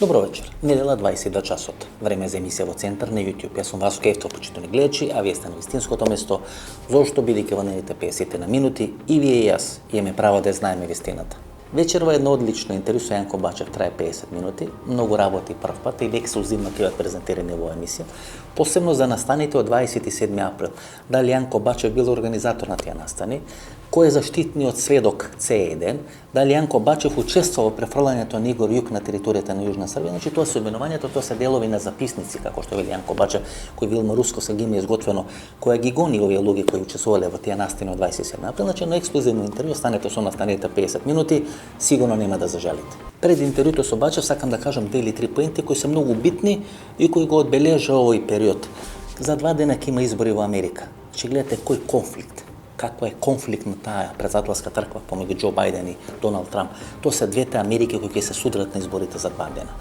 Добро вечер. Недела 22 часот. Време за емисија во Центар на YouTube. Јас сум Васко Евтов, почитувани гледачи, а вие сте на вистинското место, зошто бидејќи во наредните 50 на минути и вие и јас имаме право да знаеме вистината. Вечерва едно одлично интервју со Јанко Бачев трае 50 минути, многу работи прв пат и ексклузивно ќе бидат презентирани во емисија, посебно за настаните од 27 април. Дали Јанко Бачев бил организатор на тие настани, кој е заштитниот сведок C1, дали Јанко Бачев учествувал во префрлањето на Игор Јук на територијата на Јужна Србија, значи тоа се обвинувањето, тоа се делови на записници, како што вели Јанко Бачев, кој Вилма Руско ги има изготвено, која ги гони овие луѓе кои учествувале во тие настани од 27 април, значи на ексклузивно интервју, станете со настаните 50 минути, сигурно нема да зажалите. Пред интервјуто со Бачев сакам да кажам 2 или 3 поинти кои се многу битни и кои го одбележа овој период. За 2 дена ќе има избори во Америка. Че гледате кој конфликт, каква е конфликт на таа председателска трква помеѓу Џо Бајден и Доналд Трамп. Тоа се двете Америки кои ќе се судрат на изборите за 2 дена.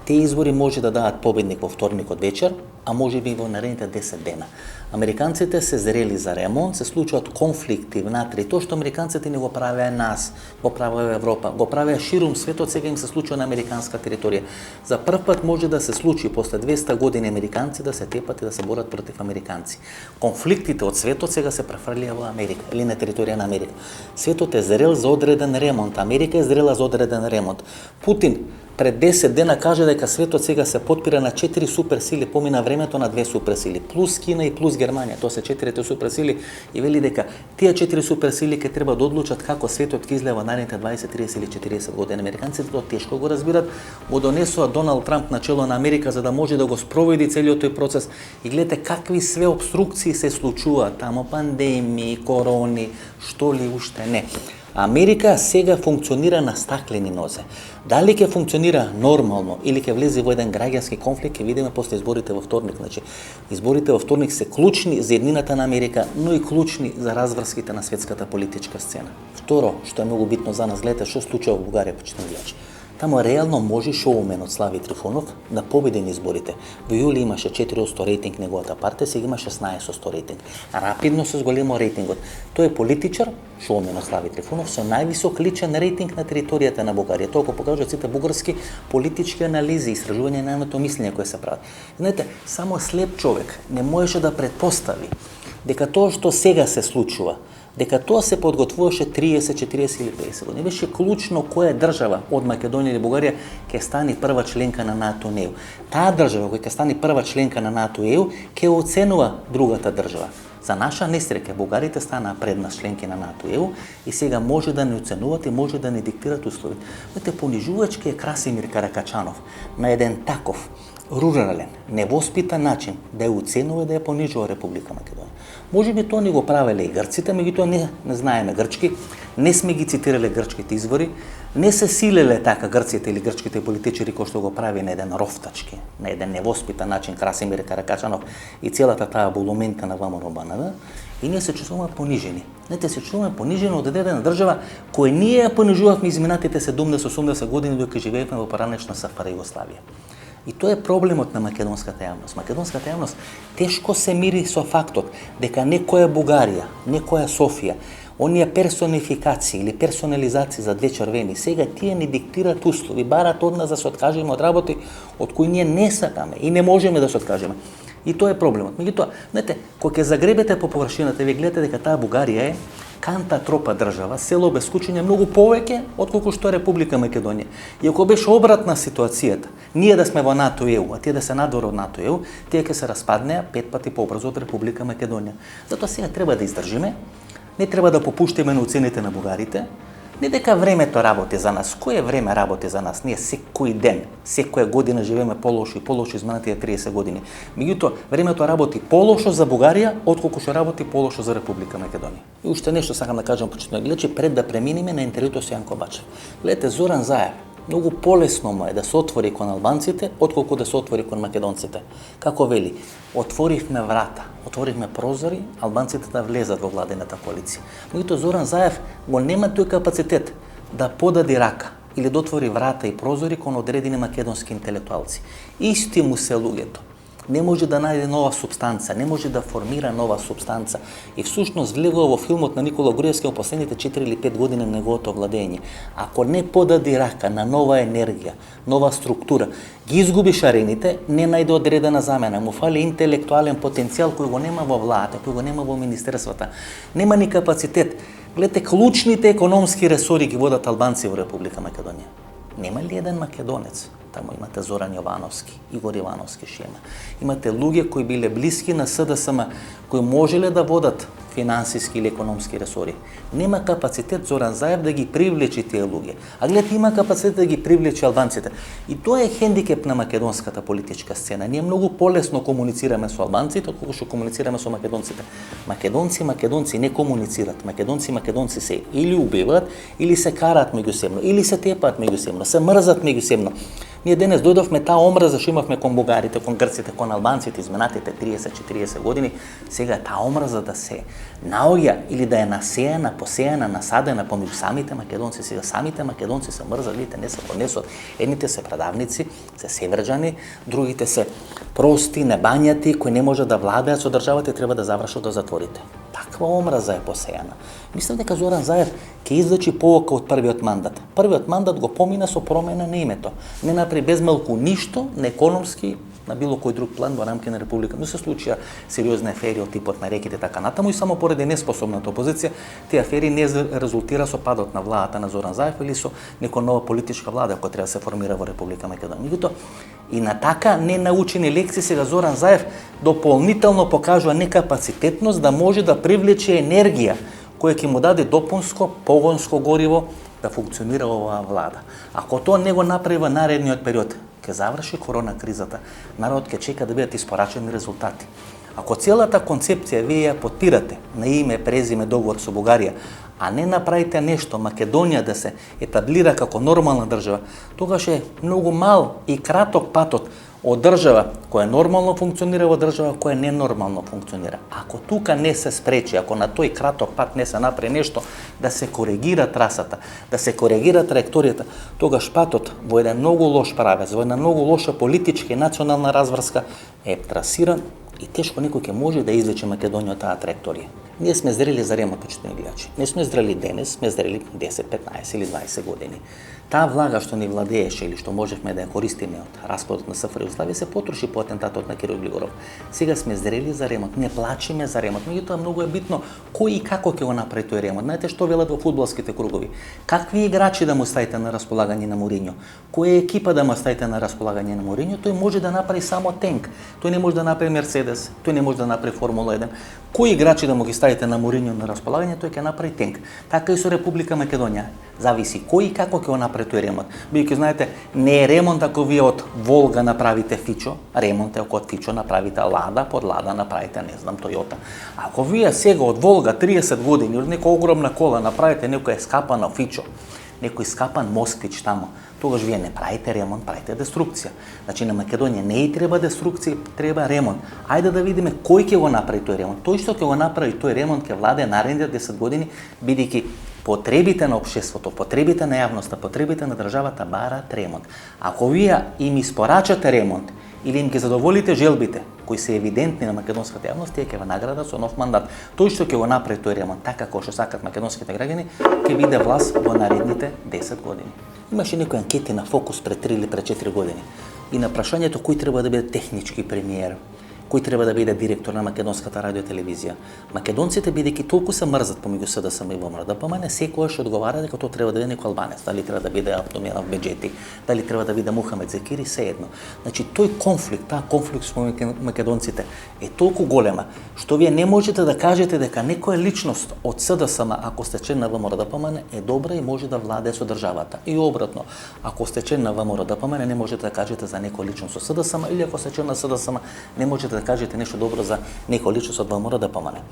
Тие избори може да дадат победник во вторникот вечер, а може би во наредните 10 дена. Американците се зрели за ремонт, се случуваат конфликти внатре. Тоа што американците не го правеа нас, го правеа Европа, го правеа ширум светот, сега им се случува на американска територија. За прв пат може да се случи после 200 години американци да се тепат и да се борат против американци. Конфликтите од светот сега се префрлија во Америка или на територија на Америка. Светот е зрел за одреден ремонт, Америка е зрела за одреден ремонт. Путин пред 10 дена каже дека светот сега се потпира на 4 суперсили, помина времето на 2 суперсили, плюс Кина и плюс Германија, тоа се 4 суперсили и вели дека тие 4 суперсили ќе треба да одлучат како светот ќе изгледа во наредните 20, 30 или 40 години. Американците тоа тешко го разбират, го донесува Доналд Трамп на чело на Америка за да може да го спроведи целиот тој процес и гледате какви све обструкции се случуваат тамо, пандемии, корони, што ли уште не. Америка сега функционира на стаклени нозе. Дали ќе функционира нормално или ќе влезе во еден граѓански конфликт, ќе видиме после изборите во вторник. Значи, изборите во вторник се клучни за еднината на Америка, но и клучни за разврските на светската политичка сцена. Второ, што е многу битно за нас, гледате што случува во Бугарија, почитувани гледачи. Таму реално може шоуменот Слави Трифонов да победи на изборите. Во јули имаше 4% рейтинг неговата партија, сега има 16% рейтинг. Рапидно се зголемо рейтингот. Тој е политичар, шоуменот Слави Трифонов, со највисок личен рейтинг на територијата на Бугарија. Тоа го покажуваат сите бугарски политички анализи, истражувања на нивното мислење кое се прават. Знаете, само слеп човек не можеше да претпостави дека тоа што сега се случува, дека тоа се подготвуваше 30, 40 или 50 години. Беше клучно која држава од Македонија или Бугарија ќе стане прва членка на НАТО и ЕУ. Таа држава која ќе стане прва членка на НАТО и ЕУ ќе оценува другата држава. За наша несреќа бугарите станаа предна членки на НАТО и ЕУ и сега може да не оценуваат и може да не диктират услови. Знаете, понижувачки е Красимир Каракачанов на еден таков рурален, невоспитан начин да ја оценува и да ја понижува Република Македонија. Може би тоа не го правеле и грците, меѓутоа не знаеме грчки, не сме ги цитирале грчките извори, не се силеле така грците или грчките политичари кои што го прави на еден рофтачки, на еден невоспитан начин Красимир Каракачанов и целата таа булумента на ВМРО Банада, и ние се чувствуваме понижени. Знаете, се чувствуваме понижени од една држава која ние ја понижувавме изминатите 70-80 години докато живеевме во поранешна СФР Југославија. И тоа е проблемот на македонската јавност. Македонската јавност тешко се мири со фактот дека некоја Бугарија, некоја Софија, оние персонификации или персонализации за две червени, сега тие ни диктираат услови, барат од нас да се откажеме од работи од кои ние не сакаме и не можеме да се откажеме. И тоа е проблемот. Меѓутоа, знаете, кога ќе загребете по површината, вие гледате дека таа Бугарија е канта тропа држава, село без кучиња многу повеќе отколку што е Република Македонија. И ако беше обратна ситуацијата, ние да сме во НАТО и ЕУ, а тие да се надвор од НАТО и ЕУ, тие ќе се распаднеа 5 пати побрзо од Република Македонија. Затоа сега треба да издржиме, не треба да попуштиме на оцените на бугарите, не дека времето работи за нас. Кое време работи за нас? Ние секој ден, секоја година живееме полошо и полошо изминатите 30 години. Меѓутоа, времето работи полошо за Бугарија, отколку што работи полошо за Република Македонија. И уште нешто сакам да кажам, почитувани гледачи, пред да преминиме на интервјуто со Јанко Бачев. Гледате, Зоран Заев, многу полесно му е да се отвори кон албанците, отколку да се отвори кон македонците. Како вели, отворивме врата, отворивме прозори, албанците да влезат во владената коалиција. Меѓутоа Зоран Заев го нема тој капацитет да подади рака или да отвори врата и прозори кон одредени македонски интелектуалци. Исти му се луѓето. не може да најде нова субстанца, не може да формира нова субстанца. И всушност влегува во филмот на Никола Груевски во последните 4 или 5 години на неговото владење. Ако не подади рака на нова енергија, нова структура, ги изгуби шарените, не најде одредена замена, му фали интелектуален потенцијал кој го нема во владата, кој го нема во министерствата. Нема ни капацитет. Гледате, клучните економски ресори ги водат албанци во Република Македонија. Нема ли еден македонец? Тамо имате Зоран Јовановски, Игор Ивановски Шема. Имате луѓе кои биле блиски на СДСМ, кои можеле да водат финансиски или економски ресори. Нема капацитет Зоран Заев да ги привлече тие луѓе. А гледате, има капацитет да ги привлече албанците. И тоа е хендикеп на македонската политичка сцена. Ние многу полесно комуницираме со албанците, отколку што комуницираме со македонците. Македонци не комуницират. Македонци се или убиваат, или се караат меѓусебно, или се тепаат меѓусебно, се мрзат меѓусебно. Ние денес дојдовме таа омраза што имавме кон бугарите, кон грците, кон албанците изминатите 30-40 години, сега таа омраза да се наоѓа или да е насеяна, посеяна, насадена помеѓу самите македонци. Сега самите македонци се мрзат, видите, не се понесот. Едните се прадавници, се северџани, другите се прости, небањати, кои не може да владеат со државата и треба да завршат до затворите. Таква омраза е посеяна. Мислам дека Зоран Заев ќе извлечи pouка од првиот мандат. Првиот мандат го помина со промена на името. Не направи безмалку ништо на економски, на било кој друг план во рамки на Република. Но се случија сериозни афери од типот на реките така натаму и само поради неспособната опозиција, тие афери не резултира со падот на владата на Зоран Заев или со некоја нова политичка влада која треба да се формира во Република Македонија. Меѓутоа, и на така ненаучени лекции сега Зоран Заев дополнително покажува некапацитетност да може да привлече енергија која ќе му даде допунско, погонско гориво да функционира оваа влада. Ако тоа не го направи во наредниот период, ќе заврши корона кризата, народ ќе чека да бидат испорачени резултати. Ако целата концепција вие ја потпирате на име, презиме, договор со Бугарија, а не направите нешто Македонија да се етаблира како нормална држава, тогаш е многу мал и краток патот од држава која нормално функционира во држава која ненормално функционира. Ако тука не се спречи, ако на тој краток пат не се направи нешто да се коригира трасата, да се коригира траекторијата, тогаш патот во еден многу лош правец, во една многу лоша политичка и национална разврска е трасиран и тешко некој ќе може да извлече Македонија од таа траекторија. Ние сме зрели за ремонт, почитувани гледачи. Не сме зрели денес, сме зрели 10, 15 или 20 години. Таа влага што ни владееше или што можевме да ја користиме од распадот на СФР Југославија се потроши по атентатот на Кирил Глигоров. Сега сме зрели за ремонт, не плачиме за ремонт. Меѓутоа многу е битно кој и како ќе го направи тој ремонт. Знаете што велат во фудбалските кругови? Какви играчи да му ставите на располагање на Моринјо? Која екипа да му ставите на располагање на Моринјо? Тој може да направи само тенк. Тој не може да направи Мерцедес, тој не може да направи Формула 1. Кои играчи да му ги ставите на Моринјо на располагање, тој ќе направи тенк. Така и со Република Македонија. Зависи кој и како ќе го направи тој ремонт. Бидејќи знаете, не е ремонт ако вие од Волга направите Фичо, ремонт е ако од Фичо направите Лада, под Лада направите, не знам, Тојота. Ако вие сега од Волга 30 години од некоја огромна кола направите некој скапано Фичо, некој скапан Москвич тамо, тогаш вие не правите ремонт, правите деструкција. Значи на Македонија не и треба деструкција, треба ремонт. Ајде да видиме кој ќе го направи тој ремонт. Тој што ќе го направи тој ремонт ќе владее наредните 10 години, бидејќи потребите на општеството, потребите на јавноста, потребите на државата бараат ремонт. Ако вие им испорачате ремонт или им ги задоволите желбите, кои се евидентни на македонската јавност, тие ќе ве наградат со нов мандат. Тој што ќе го направи тој ремонт, така како што сакат македонските граѓани, ќе биде власт во наредните 10 години. Имаше некои анкети на Фокус пред 3 или пред 4 години и на прашањето кој треба да биде технички премиер, кој треба да биде директор на македонската радио телевизија. Македонците, бидејќи толку се мрзат помеѓу СДСМ и ВМРО-ДПМН, секојаш одговара дека тоа треба да биде некој албанец, дали треба да биде Абдомирав Беџети, дали треба да биде Мухамед Зекири, се едно. Значи тој конфликт, таа конфликт со македонците е толку голема што вие не можете да кажете дека некоја личност од СДСМ, ако сте член на ВМРО-ДПМН, е добра и може да владее со државата. И обратно, ако сте член на ВМРО-ДПМН, не можете да кажете за некоја личност со СДСМ, или ако сте член на СДСМ, не можете да кажете нешто добро за некоја личност од ВМРО-ДПМН.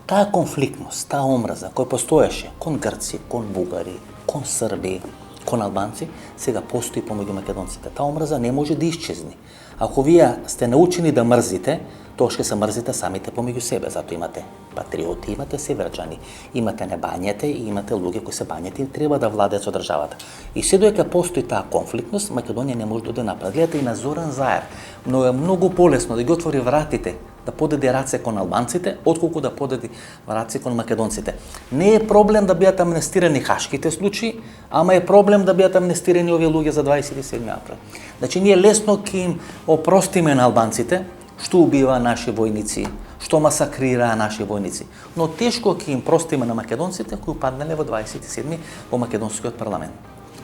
Таа конфликтност, таа омраза која постоеше кон грци, кон бугари, кон срби, кон албанци, сега постои помеѓу македонците. Таа омраза не може да исчезне. Ако вие сте научени да мрзите, тогаш ќе се мрзите самите помеѓу себе, затоа имате патриоти, имате северџани, имате небањете и имате луѓе кои се бањете и треба да владеат со државата. И се додека постои таа конфликтност, Македонија не може да оде напред. Гледате и на Зоран Заев, но е многу полесно да ги отвори вратите, да подаде раце кон албанците, отколку да подаде раце кон македонците. Не е проблем да бидат амнестирани хашките случаи, ама е проблем да бидат амнестирани овие луѓе за 27 април. Значи ние лесно ќе им опростиме на албанците што убива наши војници, што масакрираа наши војници, но тешко ќе им простиме на македонците кои упаднале во 27 во македонскиот парламент.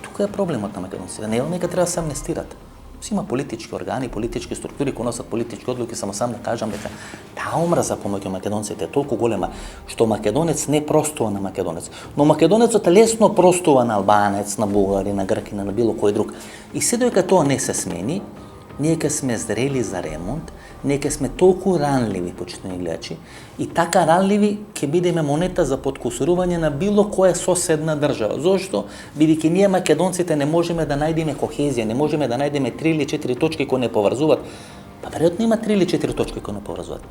Тука е проблемот на македонците. Не нека треба да се амнестират. Си има политички органи, политички структури кои носат политички одлуки, само сам да кажам дека таа омраза помеѓу македонците е толку голема што македонец не простува на македонец, но македонецот лесно простува на албанец, на бугари, на гркина, на било кој друг. И се додека тоа не се смени, ние ќе сме зрели за ремонт, ние ќе сме толку ранливи, почитувани гледачи, и така ранливи ќе бидеме монета за подкусурување на било која соседна држава. Зошто? Бидејќи ние македонците не можеме да најдеме кохезија, не можеме да најдеме 3 или 4 точки кои не поврзуваат. Па веројатно има 3 или 4 точки кои не поврзуваат.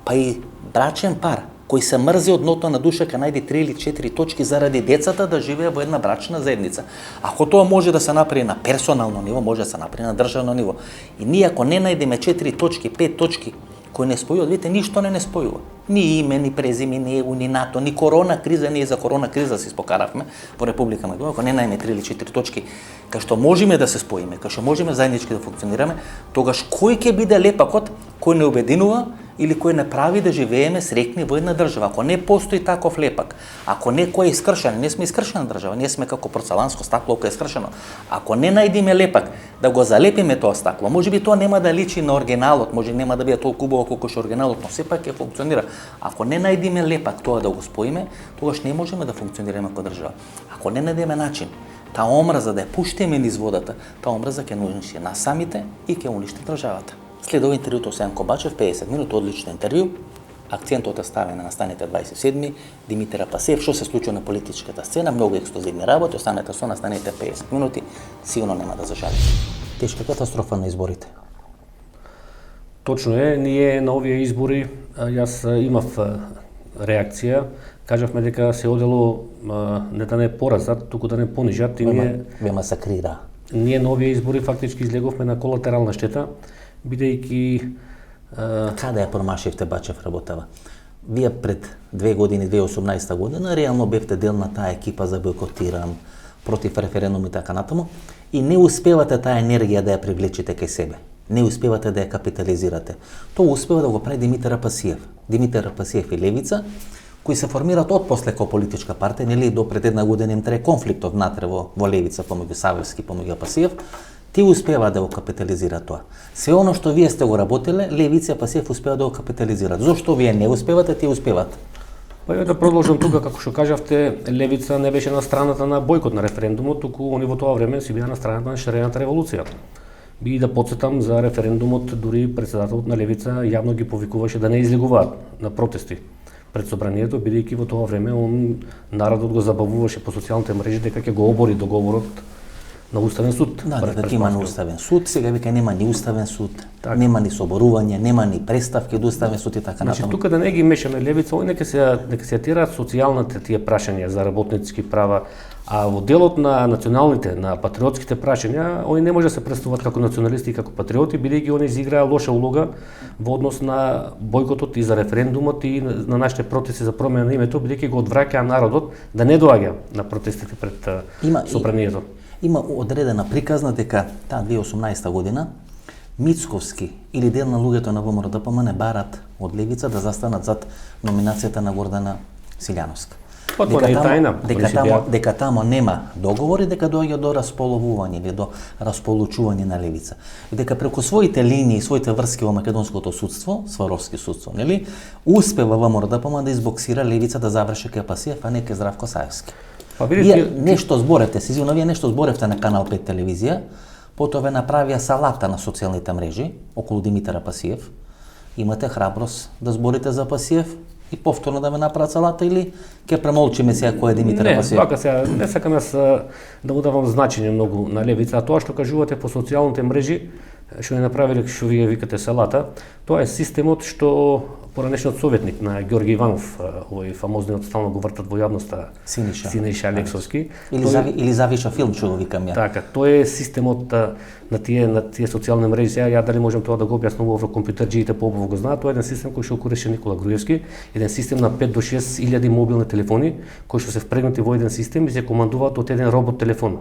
Па и брачен пар кој се мрзи од нота на душа ка најде 3 или 4 точки заради децата да живее во една брачна заедница. Ако тоа може да се направи на персонално ниво, може да се направи на државно ниво. И ние ако не најдеме 4 точки, 5 точки кои не спојуваат, видите, ништо не спојува. Ни име, ни презиме, ни ЕУ, ни НАТО, ни корона криза, ние за корона криза се испокаравме во Република Македонија. Ако не најдеме 3 или 4 точки кај што можеме да се споиме, кај што можеме заеднички да функционираме, тогаш кој ќе биде лепакот кој не обединува или кој не прави да живееме среќни во една држава? Ако не постои таков лепак, ако некој е искршен, не сме искршена држава, ние сме како порцеланско стакло кој е искршено. Ако не најдеме лепак да го залепиме тоа стакло, можеби тоа нема да личи на оригиналот, може нема да биде толку убаво колку што оригиналот, но сепак ќе функционира. Ако не најдеме лепак тоа да го споиме, тогаш не можеме да функционираме како држава. Ако не најдеме начин таа омраза да ја пуштиме низ водата, таа омраза ќе уништи нас самите и ќе уништи државата. След ова интервјуто со Јанко Бачев, 50 минути, одлично интервју, акцентот е ставен на настаните 27, Димитар Апасиев, што се случува на политичката сцена, многу ексклузивни работи, останете со настаните 50 минути, сигурно нема да зажалите. Тешка катастрофа на изборите. Точно е, ние на овие избори, јас имав реакција, кажавме дека се одело не да не поразат, туку да не понижат и ве масакрира. Ние на овие избори фактички излеговме на колатерална штета, бидејќи Каде ја промашивте Бачев работава? Вие пред 2 години, 2018 година, реално бевте дел на таа екипа за бойкотирам, против референдум и така натаму, и не успевате таа енергија да ја привлечете кај себе. Не успевате да ја капитализирате. Тоа успева да го прави Димитар Апасиев. Димитар Апасиев и Левица, кои се формираат од после како политичка партија, нели до пред една година им трае конфликтот внатре во Левица помеѓу Савевски, помеѓу Апасиев. Ти успева да го капитализира тоа. Се оно што вие сте го работеле, Левица и Апасиев успева да го капитализираат. Зошто вие не успевате, тие успеват? Па ја да продолжам тука, како што кажавте, Левица не беше на страната на бојкот на референдумот, туку они во тоа време си беа на страната на шарената револуција. Би да потсетам за референдумот, дури председателот на Левица јавно ги повикуваше да не излегуваат на протести пред собранието, бидејќи во тоа време народот го забавуваше по социјалните мрежи дека ќе го обори договорот на Уставен суд. Да, дека има на Уставен суд, сега вика нема ни Уставен суд, нема ни соборување, нема ни представки до Уставен суд и така натаму. Значи тука да не ги мешаме Левица, нека се тираат социјалните тие прашања за работнички права, а во делот на националните, на патриотските прашања, они не може да се представуваат како националисти и како патриоти, бидејќи они изиграа лоша улога во однос на бојкотот и за референдумот и на нашите протести за промена на името, бидејќи го одвраќаа народот да не доаѓа на протестите пред собранието. Има одредена приказна дека таа 2018 година Мицковски или дел на луѓето на ВМРО-ДПМН не барат од Левица да застанат зад номинацијата на Гордана Силјановска. Дека тамо нема договори, дека доаѓа до располовување или до располучување на Левица. И дека преку своите линии, своите врски во македонското судство, Сваровски судство, нели, успева ВМРО-ДПМН да избоксира Левица да заврши кај Апасиев, а не кај Здравко Саевски. Вие нешто зборевте, сигурно вие нешто зборевте на Канал 5 телевизија, потоа ве направија салата на социјалните мрежи околу Димитар Апасиев. Имате храброст да зборите за Апасиев и повторно да ме направат салата или ќе премолчиме сега кој е Димитар Апасиев? Не, вака сега, не сакам јас да му давам значење многу на Левица, а тоа што кажувате по социјалните мрежи, што ја направиле што вие викате салата, тоа е системот што поранешниот советник на Ѓорги Иванов, овој фамозниот, стално го вртат во јавноста, Синиша Алексовски. Или Завиша филм, што го викам ја. Така, тоа е системот на тие социјални мрежи. Сега ја дали можем тоа да го објаснам во компјутерџиите поубаво го знаат, тоа е еден систем кој што користеше Никола Груевски, еден систем на 5 до 6 илјади мобилни телефони кои што се впрегнати во еден систем и се командуваат од еден робот телефон.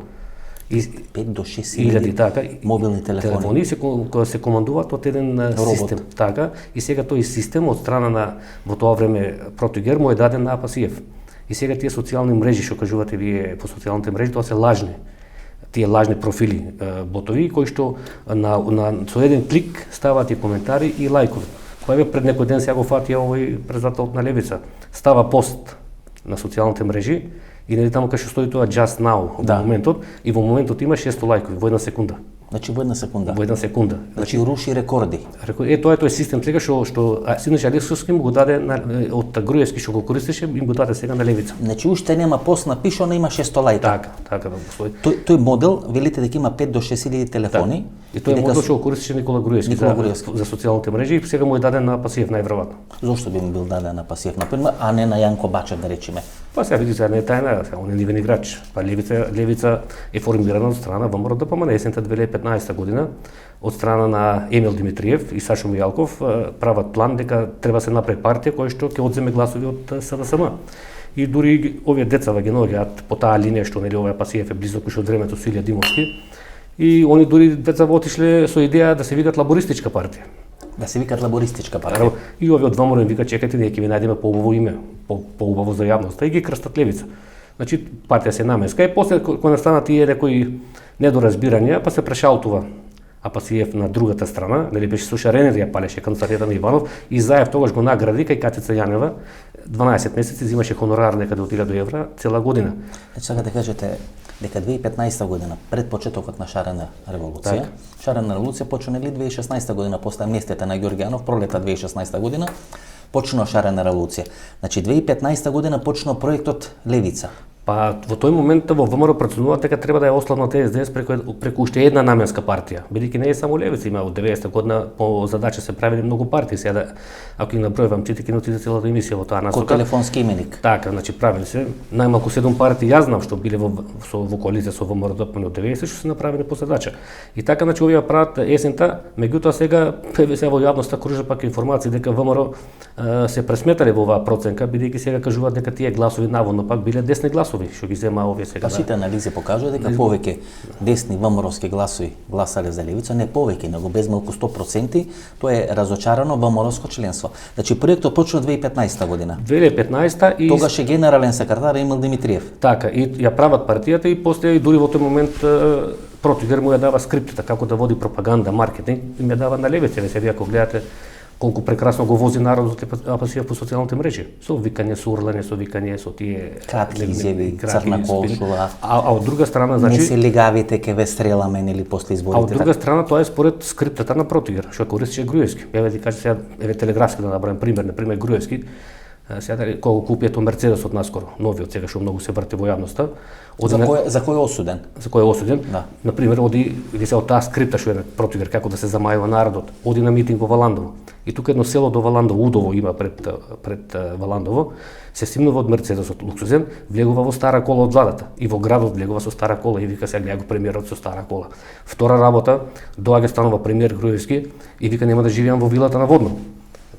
5 до 6 илјади така мобилни телефони се командуваат од еден систем, така, и сега тој систем од страна на во тоа време Протигер му е даден на Апасиев. И сега тие социјални мрежи што кажувате вие по социјалните мрежи, тоа се лажни. Тие лажни профили ботови кои што со еден клик ставаат и коментари и лајкови. Кој пред некој ден сега го фатија овој председател на Левица, става пост на социјалните мрежи и нели таму кај што стои тоа just now во моментот, и во моментот има 600 лајкови во една секунда. Значи во една секунда. Во една секунда. Значи руши рекорди. Тоа е тој систем сега што Синиша Алексовски му го даде од Груевски што го користеше, им го даде сега на Левица. Значи уште нема пост напишано, има 600 лајка. Така да го стои. Тој модел велите дека има 5 до 6.000 телефони. И тој модел што го користеше Никола Груевски за социјалните мрежи и сега му е даден на Апасиев најверојатно. Зошто би му бил даден на Апасиев например, а не на Јанко Бачев да речеме? Па сега видите, не е тајна, он е нивен играч. Па Левица е формирана од страна ВМРО ДПМН на есента 2015 година, од страна на Емил Димитриев и Сашо Мијалков прават план дека треба се направи партија која што ќе одземе гласови од СДСМ. И дури овие децава ги наоѓаат по таа линија што нели овој Апасиев е близок уште од времето со Илија Димовски. И они дури децава отишле со идеја да се викат лабористичка партија. Да се викат лабористичка партија. И овие од ВМРО им викаат чекајте, ние ќе ви најдеме поубаво име, поубаво за јавноста и ги крстат Левица. Значи партија се наменска и после кога настанат тие некои недоразбирања, па се прешалтува Апасиев на другата страна, нели беше со шаренери ја палеше канцеларијата на Иванов и Заев тогаш го награди кај Катица Јанева, 12 месеци земаше хонорар некаде од 1000 евра цела година. Значи сега да кажете дека 2015 година пред почетокот на шарена револуција, шарена револуција почна нели 2016 година после амнестијата на Ѓорги Јанов, пролета 2016 година почна шарена револуција. Значи 2015 година почна проектот Левица. Па во тој момент во ВМРО преценуваат дека треба да ја ослабнат СДС преку уште една наменска партија, бидејќи не е само Левица, има од 90 година по задача се правили многу партии, сега ако ги набројувам сите ќе отиде целата емисија во таа насока. Ко телефонски именик. Така, значи правили се најмалку 7 партии, јас знам што биле во коалиција со ВМРО ДПМН од 90 што се направени по задача. И така значи овие прават есента, меѓутоа сега се во јавноста кружат пак информации дека ВМРО се пресметале во оваа проценка, бидејќи сега кажуваат дека тие гласови наводно пак биле десни гласови што ги зема овие сега. Па сите анализи покажуваат дека повеќе десни ВМРО-ски гласови гласале за Левица, не повеќе, него безмалку 100%, тоа е разочарано ВМРО-ско членство. Значи проектот почна 2015 година. 2015 и тогаш е генерален секретар Емил Димитриев. Така, и ја прават партијата и после и дури во тој момент Протигер му ја дава скриптата како да води пропаганда, маркетинг, и ме дава на Левица, ве сега ако гледате колку прекрасно го вози народот Апасиев по социјалните мрежи, со викање, со урлање, со викање, со тие кратки изјави, црна колшува. А од друга страна, значи не се легавите ке ве стреламе нели после изборите. А од друга страна тоа е според скриптата на Протигер, што користеше Груевски. Еве ти кажа сега, телеграфски да набравам пример, на пример Груевски. Сега кога купието Мерцедесот наскоро, новиот сега што многу се врти во јавноста. За кој е осуден? За кој е осуден? Да. На пример, оди се од таа скрипта што е Протигер како да се замајува народот. Оди на митинг во Валандово. И тука едно село до Валандово, Удово има пред Валандово, се стимнува од Мерцедесот луксузен, влегува во стара кола од зладата и во градот влегува со стара кола и вика сега гледа го премиерот со стара кола. Втора работа, доаѓа станува премиер Груевски и вика нема да живеам во вилата на Водно.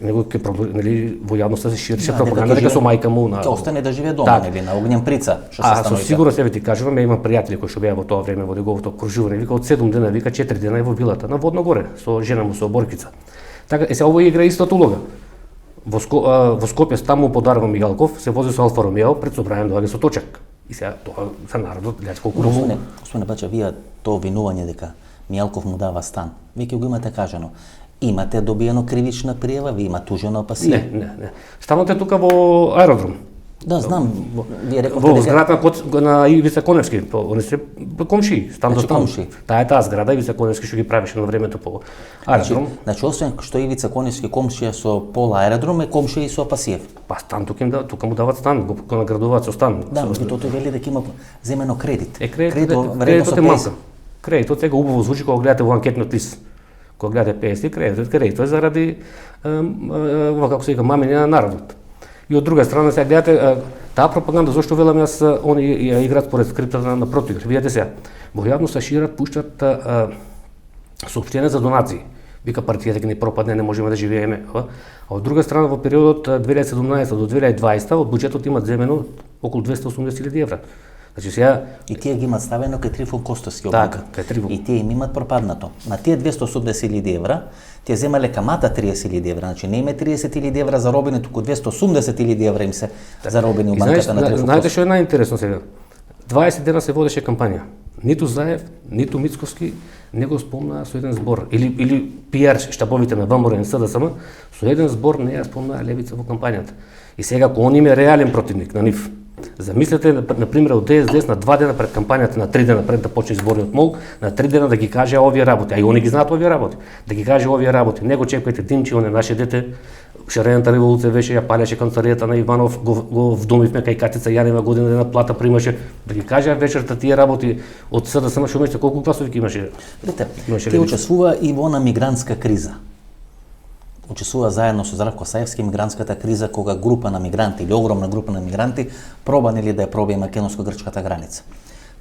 Него ќе нели во јавноста се ширише пропаганда дека со мајка му на ќе остане да живее дома нели на Огњенприца, што се станува. Со сигурност еве ти кажувам, имам пријатели кои што беа во тоа време во неговото окружување, вика од 7 дена, вика 4 дена е во вилата на Водно горе со жена му со оборкица. Така се ово игра истата улога. Во Скопје таму подарува Мијалков, се вози со Алфа Ромео, пред собрање доаѓа со точак. И сега тоа за народот гледате колку Господине Бача, вие тоа обвинување дека Мијалков му дава стан, веќе го имате кажано. Имате добиено кривична пријава, ви има тужено Апасиев? Не. Станот е тука во аеродром. Да, знам. Вие рековте дека во зградата на Ивица Коневски, они се комши, стан до стан. Таа е таа зграда Ивица Коневски што ги правеше на времето по аеродром. Значи освен што Ивица Коневски комшија со Пол аеродром, е комшија и со Апасиев. Па стан тука му дават стан, го наградуваат со стан. Да, меѓутоа тој вели дека има земено кредит. Кредитот е малку. Кредитот сега убаво звучи кога гледате во анкетниот лист. Кога гледате ПС, кредитот е заради како се вика мамење на народот. И од друга страна сега гледате таа пропаганда зошто велам јас они ја играат според скриптата на Протигер. Видете сега, во јавност се шират, пуштат соопштенија за донации. Вика партијата ќе ни пропадне, не можеме да живееме. А од друга страна во периодот 2017 до 2020 од буџетот има земено околу 280.000 евра. Значи сега и тие ги имат ставено кај Трифон Костовски. Така, кај Трифон. И тие им имат пропаднато. На тие 280.000 евра, тие земале камата 30.000 евра, значи не име 30.000 евра заробени, туку 280.000 евра им се заробени у банката на Трифон. Знаете што е најинтересно сега? 20 дена се водеше кампања. Ниту Заев, ниту Мицковски не го спомнаа со еден збор. Или пиар штабовите на ВМРО и СДСМ со еден збор не ја спомнаа левица во кампањата. И сега ако он им е реален противник на нив, замислете, например, од ДСДС на 2 дена пред кампањата, на 3 дена пред да почне избориот МОЛ, на 3 дена да ги каже овие работи, а и они ги знаат овие работи, да ги каже овие работи. Не го чекајте Димчи, он е наше дете, шарената револуција беше, ја палеше канцеларијата на Иванов, го вдомивме кај Катица Јанева, година дена плата примаше, да ги каже вечерта тие работи од СДСМ, што имаше, колку гласови имаше? Видите, тие учествува и во она мигрантска криза. Учествува заедно со Здравко Саевски мигрантската криза, кога група на мигранти или огромна група на мигранти проба нели да ја пробие македонско-грчката граница.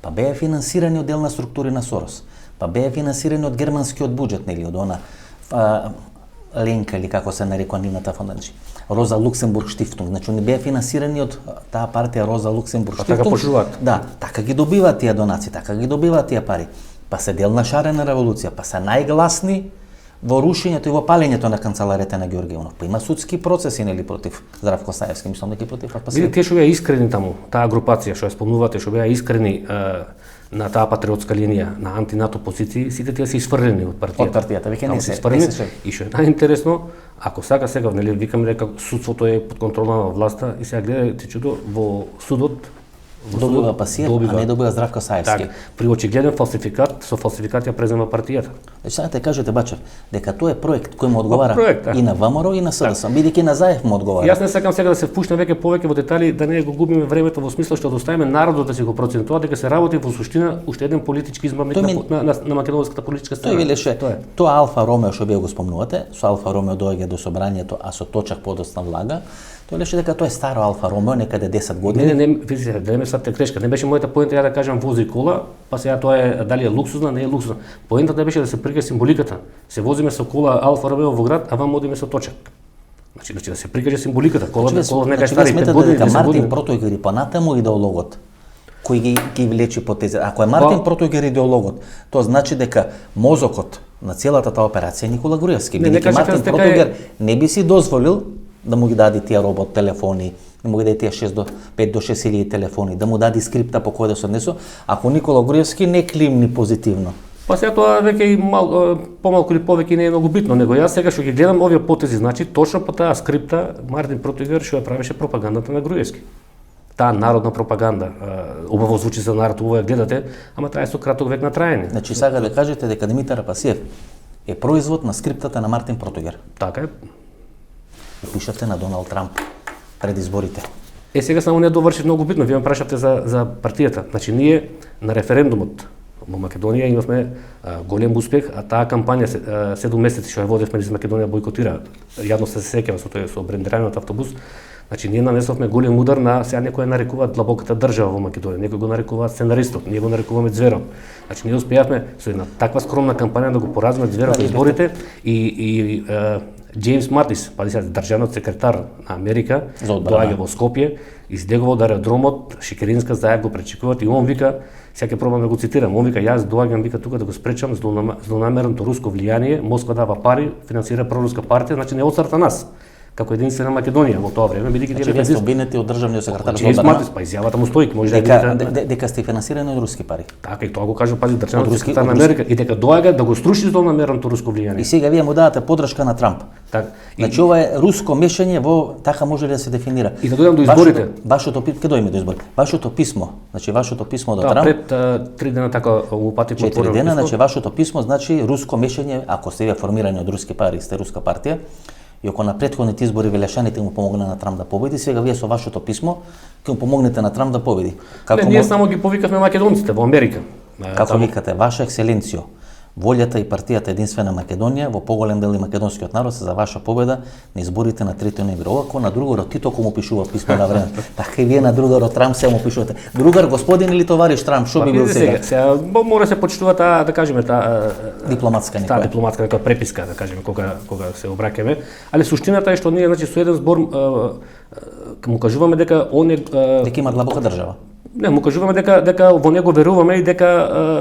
Па беа финансирани од делна структури на Сорос. Па беа финансирани од германскиот буџет, нели, од она Ленка или како се нарекува нивната фондација. Роза Луксембург Штифтунг, значи не беа финансирани од таа партија Роза Луксембург Штифтунг. Така почнуваат. Да, така ги добиваат тие донации, така ги добиваат тие пари. Па се делна шарена револуција, па се најгласни во рушењето и во палењето на канцеларијата на Ѓорѓе Иванов. Па има судски процеси нели против Здравко Саевски, мислам дека против АПС. Видите, тие што беа искрени таму, таа групација што ја спомнувате, што беа искрени на таа патриотска линија, на антинато позиции, сите тие се isfрлени од партијата. Од партијата, веќе не се isfрлени. И што е најинтересно, ако сега нели викаме дека судството е под контрола на власта и сега гледате чудо во судот добива Пасиев, а не добива Здравко Саевски. Так, при очигледен фалсификат, со фалсификат ја презема партијата. Значи сега те кажете Бачев, дека тоа е проект кој му одговара проект, и на ВМРО и на СДСМ, бидејќи на Заев му одговара. Јас не сакам сега да се впушнам веќе повеќе во детали, да не го губиме времето во смисла што да оставиме народот да си го процени тоа, дека се работи во суштина уште еден политички измамник на македонската политичка сцена. Тој велеше, тоа Алфа Ромео што вие го спомнувате, со Алфа Ромео доаѓа до собранието, а со Точак подоцна влага. Тој велеше дека тоа е старо Алфа Ромео, некаде 10 години. Не, видите, да не ме сватите грешка. Не беше мојата поента ја да кажам вози кола, па сега тоа е дали е луксузна, не е луксузна. Поентата беше да се прикаже символиката. Се возиме со кола Алфа Ромео во град, а вам одиме со Точак. Значи да се прикаже символиката. Кола нека стари 5 години, дека 10 Мартин години. Протојгер и понатаму идеологот кој ги влечи по тези. Ако е Мартин Протојгер идеологот, тоа значи дека мозокот на целата таа операција е Никола Груевски. Бидејќи Мартин Протојгер не би си дозволил да му ги даде тие робот телефони, да му ги даде тие 5 до 6.000 телефони, да му даде скрипта по која да се однесу, ако Никола Груевски не климни позитивно. Па сега тоа веќе и помалку или повеќе не е многу битно, него јас сега што ги гледам овие потези, значи точно по таа скрипта Мартин Протојгер што ја правеше пропагандата на Груевски. Таа народна пропаганда, убаво звучи за народ, убаво ја гледате, ама трае со краток век на траење. Значи сега да кажете дека Димитар Пасиев е производ на скриптата на Мартин Протојгер. Така е. И пишате на Доналд Трамп пред изборите. Сега само не доврши многу битно, вие ме прашавте за партијата. Значи ние на референдумот во Македонија имавме голем успех, а таа кампања 7 месеци што ја водевме низ Македонија бойкотира. Јавно се сеќава со тој со брендираниот автобус. Значи ние нанесовме голем удар на сега некој нарекуваат длабоката држава во Македонија, некој го нарекуваат сценаристот, ние го нарекуваме Зверот. Значи ние успеавме со една таква скромна кампања да го поразиме Зверот изборите и Джеймс Матис, па државниот секретар на Америка, доаѓа во Скопје, издегува од аеродромот, Шикеринска Заев го пречекуваат и он вика, сега ќе пробам да го цитирам, он вика јас доаѓам вика тука да го спречам злонамерното руско влијание, Москва дава пари, финансира проруска партија, значи не отстрата нас. Како единствена Македонија во тоа време, бидејќи тие вие сте обвинети од државниот секретар за одбрана. Па изјавата му стои, може дека сте финансирани од руски пари. Така и тоа го кажа пази државниот секретар на Америка и дека доаѓа да го струши злонамерното руско влијание. И сега вие му давате подршка на Трамп. Така. Значи ова е руско мешање во така може ли да се дефинира. И да дојдам до изборите. Вашето ќе дојме до избори. Вашето писмо, значи вашето писмо до Трамп. Пред 3 дена така упативме 4 дена, значи вашето писмо значи руско мешање, ако сте вие формирани од руски пари, сте руска партија. И ако на претходните избори велешаните му помогна на Трамп да победи, сега вие со вашето писмо ќе му помогнете на Трамп да победи. Како ние само ги повикавме македонците во Америка. Како викате, Ваша екселенцијо, волјата и партијата Единствена Македонија во поголем дел и македонскиот народ се за ваша победа на изборите на 3 ноември. Овако на другарот Тито му пишува писмо на време. Така и вие на другарот Трамп се му пишувате. Другар господин или товариш Трамп, што би бил сега? Сега мора се почитува таа, да кажеме, таа дипломатска некоја. Таа дипломатска некоја преписка, да кажеме, кога се обраќаме. Али суштината е што ние, значи, со еден збор му кажуваме дека он е дека има длабока држава. Не, му кажуваме дека во него веруваме и дека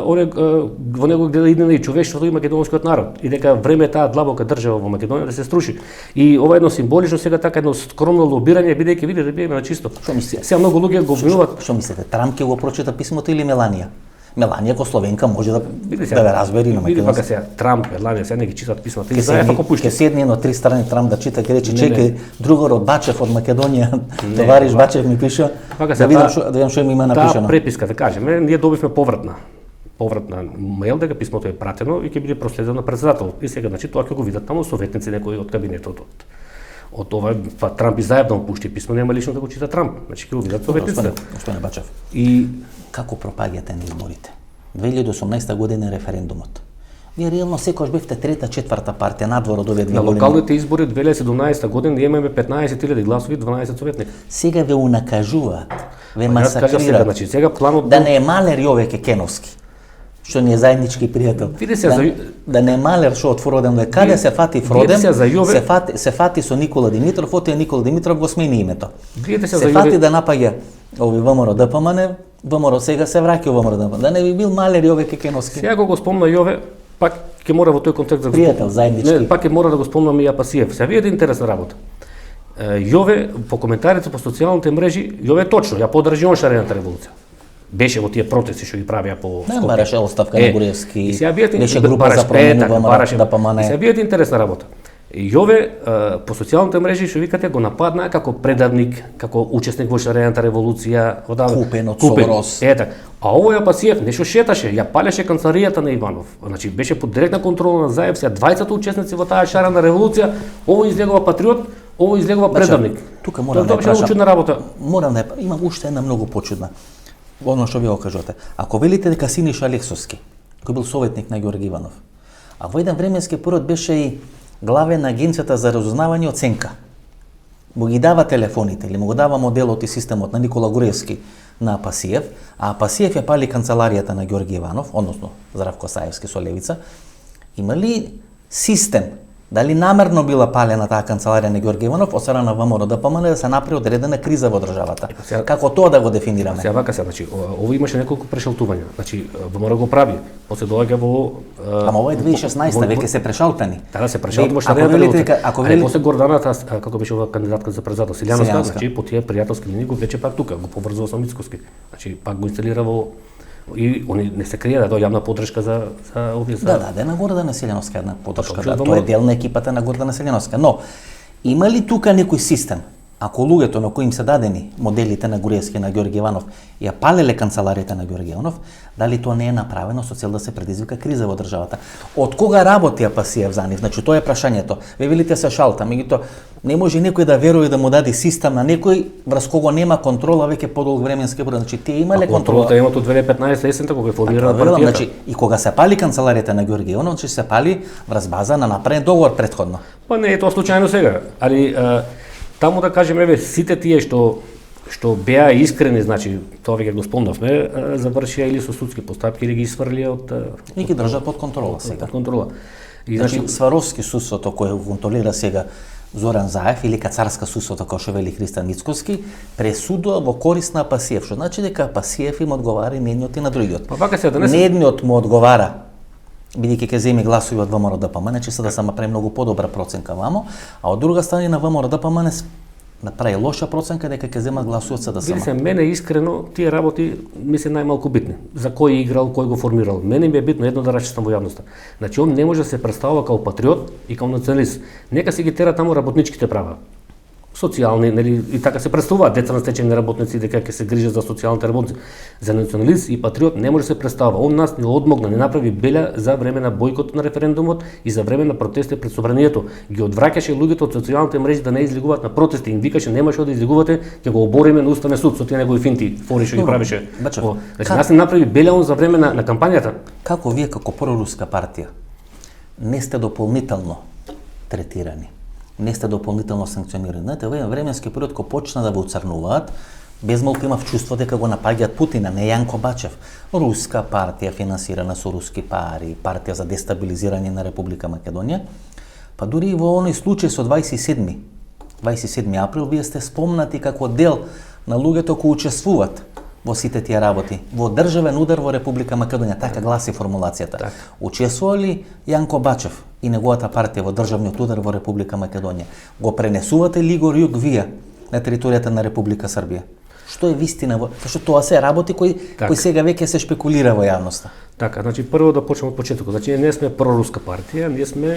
во него гледа иднина и човештвото и македонскиот народ и дека време е таа длабока држава во Македонија да се струши. И ова едно символично сега така едно скромно лобирање бидејќи видите да биеме на чисто. Што мислите? Сега многу луѓе го обвинуваат. Што мислите? Трамп ќе го прочита писмото или Меланија? Меланија ко словенка може да ве разбери на македонски. Види пака сега Трамп, Меланија, сега не ги читат писмата. И знаеш како пушти. Ќе седне на 3 страни Трамп да чита, ќе рече чекај, другар од Бачев од Македонија, товариш Бачев ми пиша. Да видам што има напишано. Таа преписка, да кажеме, ние добивме повратна мејл дека писмото е пратено и ќе биде проследено на председател. И сега значи тоа ќе го видат таму советници некои од кабинетот од ова, Трамп и заедно му пушти писмо, нема лично да го чита Трамп. Значи ќе го видат советниците. Господине Бачев. И како пропаѓате на изборите? 2018 година е референдумот. Вие реално секогаш бевте трета, четврта партија надвор од овие две големи. На локалните избори 2017 година имаме 15.000 гласови, 12 советници. Сега ве унакажуваат, ве масакрираат. Значи сега планот да не е Малер Јове Кекеновски, што ни е заеднички пријател. Да не е Малер што од Фроден, каде се фати Фроден, се фати со Никола Димитров, отие Никола Димитров го смени името. Се фати да напаѓа ови ВМРО ДПМН, ВМРО сега се враќа ВМРО ДПМН. Да не би бил Малер Јове Кекеновски. Сега го спомна Јове, пак ќе мора во тој контекст да пријател заеднички. Не, пак ќе мора да го спомнам и Апасиев. Сега видите интересна работа. Јове по коментарите по социјалните мрежи, Јове точно ја поддржи он шарената револуција. Беше во тие протести што ги правеа по Скопје. Бараше оставка на Груевски. Беше група за промени во ДПМН. Сега видите интересна работа. Јове по социјалните мрежи што викате го нападнаа како предавник, како учесник во шарената револуција, купен од Сорос. Така. А овој Апасиев нешто шеташе, ја палеше канцеларијата на Иванов. Значи беше под директна контрола на Заев, сега 20 учесници во таа шарена револуција, овој излегува патриот, овој излегува предавник. Тука морам да прашам. Чудна работа. Морам да имам уште една многу почудна. Оно што ви го кажувате. Ако велите дека Синиша Алексовски, кој бил советник на Ѓорги Иванов, а во еден временски период беше и главен на Агенцијата за разузнавање и оценка. Му ги дава телефоните или му го дава моделот и системот на Никола Груевски на Апасиев, а Апасиев ја пали канцеларијата на Ѓорги Иванов, односно Здравко Саевски со Левица. Има ли систем, дали намерно била палена таа канцеларија на Ѓорги Иванов од страна на ВМРО ДПМН да се направи одредена криза во државата? Како тоа да го дефинираме? Сега вака се, значи, ово имаше неколку прешалтувања. Значи, ВМРО го прави, после доаѓа во Ама ова е 2016, веќе се прешалтани. Да, се прешалтани во шарената револуција. После Горданата, како беше ова кандидатка за председател, Силјановска, значи, по тие пријателски линии го влече пак тука, го поврзува со Мицкоски. Значи, пак го инсталира во и они не се крија да дојавна поддршка за овие за. Да, на Гордана Селјановска една поддршка. Да, тоа е дел на екипата на Гордана Селјановска. Но има ли тука некој систем? Ако луѓето на кои им се дадени моделите на Груевски и на Ѓорги Иванов ја палеле канцеларијата на Ѓорги Иванов, дали тоа не е направено со цел да се предизвика криза во државата? Од кога работи Апасиев за нив? Значи тоа е прашањето. Ве велите се шалта, меѓутоа не може некој да верува да му даде систем на некој врз кого нема контрола веќе подолг временски период. Значи тие имале контрола. Контролата имат од 2015 есента кога е формирана партијата. Значи и кога се пали канцеларијата на Ѓорги Иванов, значи се пали врз база на направен договор претходно. Па не е тоа случајно сега, али таму да кажеме, еве, сите тие што беа искрени, значи, тоа веќе го спомнавме, завршија или со судски постапки или ги сврлија од и ги држат под контрола сега. Под контрола. И значи Сваровски судството кој го контролира сега Зоран Заев или Кацарска судството кој што вели Христан Мицкоски пресудува во корист на Апасиев, што значи дека Апасиев им одговара и едниот и на другиот. Па вака се не едниот му одговара бидејќи ќе земе гласови од ВМРО ДПМН, значи се да се направи многу подобра проценка вамо, а од друга страна на ВМРО ДПМН направи лоша проценка дека ќе земат гласови од СДСМ. Види се, мене искрено тие работи ми се најмалку битни. За кој играл, кој го формирал. Мене ми е битно едно да рачистам во јавноста. Значи он не може да се представува како патриот и како националист. Нека си ги тера таму работничките права. социјални, нели, и така се представуваат деца на стечени работници дека ќе се грижат за социјалните работници. За националист и патриот не може да се представува. Он нас не одмогна, не направи беля за време на бојкот на референдумот и за време на протести пред собранието. Ги одвраќаше луѓето од социјалните мрежи да не излегуваат на протести, им викаше немаше да излегувате, ќе го обориме на уставен суд со тие негови финти, фори што ги правеше. Значи нас не направи беля он за време на кампањата. Како вие како проруска партија не сте дополнително третирани? Не сте дополнително санкционирани. Знаете, во еден временски период кога почна да ве уцрнуваат, без малку имав чувство дека го напаѓаат Путина, не Јанко Бачев. Руска партија финансирана со руски пари, партија за дестабилизирање на Република Македонија. Па дури и во оној случај со 27 април, вие сте спомнати како дел на луѓето кои учествуват во сите тие работи, во државен удар во Република Македонија, така гласи формулацијата. Так. Учествували Јанко Бачев и неговата партија во државниот удар во Република Македонија. Го пренесувате ли го Југ вие на територијата на Република Србија? Што е вистина? Зашто тоа се работи кои сега веќе се шпекулира во јавноста. Така, значи прво да почнеме од почетокот. Значи ние сме проруска партија, ние сме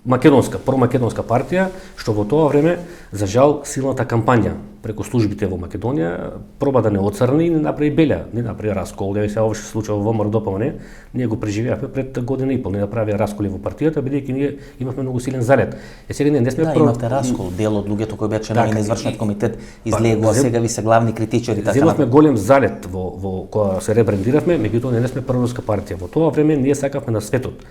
македонска, промакедонска партија, што во тоа време, за жал, силната кампања преку службите во Македонија проба да не оцрни и не направи белја, не направи раскол. Ја се ова што се случува во ВМРО ДПМН, ние го преживеавме пред година и пол, не направи расколи во партијата, бидејќи ние имавме многу силен заред. Сега ние не сме имавте раскол, дел од луѓето кои беа членови на извршниот комитет излегува, сега ви се главни критичари така. Земавме голем заред во кога се ребрендиравме, меѓутоа не сме проруска партија. Во тоа време ние сакавме на светот,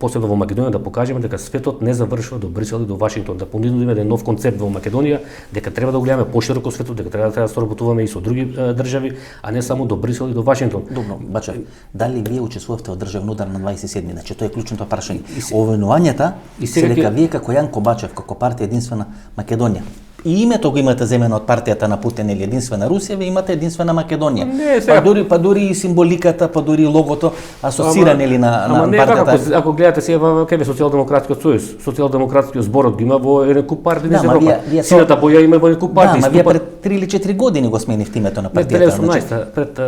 посебно во Македонија, да покажеме дека светот не завршува до Брисел и до Вашингтон, да понудиме еден нов концепт во Македонија, дека треба да гледаме пошироко светот, дека треба да соработуваме и со други држави, а не само до Брисел и до Вашингтон. Добро, Бачев, дали вие учествувавте во државен удар на 27-ми? Значи тоа е клучното прашање. Овојнувањата се дека вие како Јанко Бачев, како партија Единствена Македонија, и името го имате земено од партијата на Путин или Единствена Русија, вие имате Единствена Македонија. Не, сега... па дури и символиката, па дури и логото асоциране ли на партијата. Ако гледате сега во кај Социјалдемократскиот сојуз, Социјалдемократскиот зборот ги има во еден куп партии низ Европа. Сината боја има во еден куп партии. Да, ма вие пред 3 или 4 години го сменивте името на партијата. 2018 пред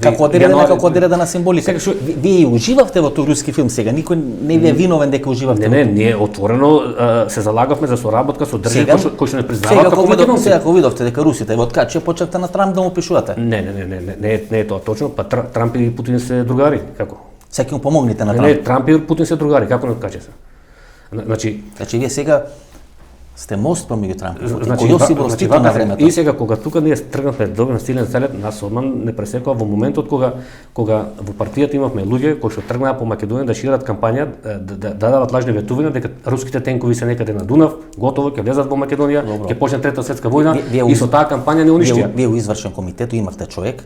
како одредена на символика. Вие уживавте во тој руски филм сега, никој не ви е виновен дека уживавте. Не, ние отворено се залагавме за соработка со држави кои што не признаваат како македонци. Сега кога видовте дека русите во откаче почнавте на Трамп да му пишувате. Не е тоа точно, па Трамп и Путин се другари, како? Сега ќе му помогнете на Трамп. Не, Трамп и Путин се другари, како не откаче се? Значи вие сега сте мост помеѓу Трамп и Путин. Значи, Јосип Брз Тито на времето. И сега кога тука ние тргнавме добен силен салет, нас одман не пресекува во моментот кога во партијата имавме луѓе кои што тргнаа по Македонија да шират кампања, да дават лажни ветувања дека руските тенкови се некаде на Дунав, готово ќе влезат во Македонија, ќе почне трета светска војна и со таа кампања не уништија. Вие у извршен комитет имавте човек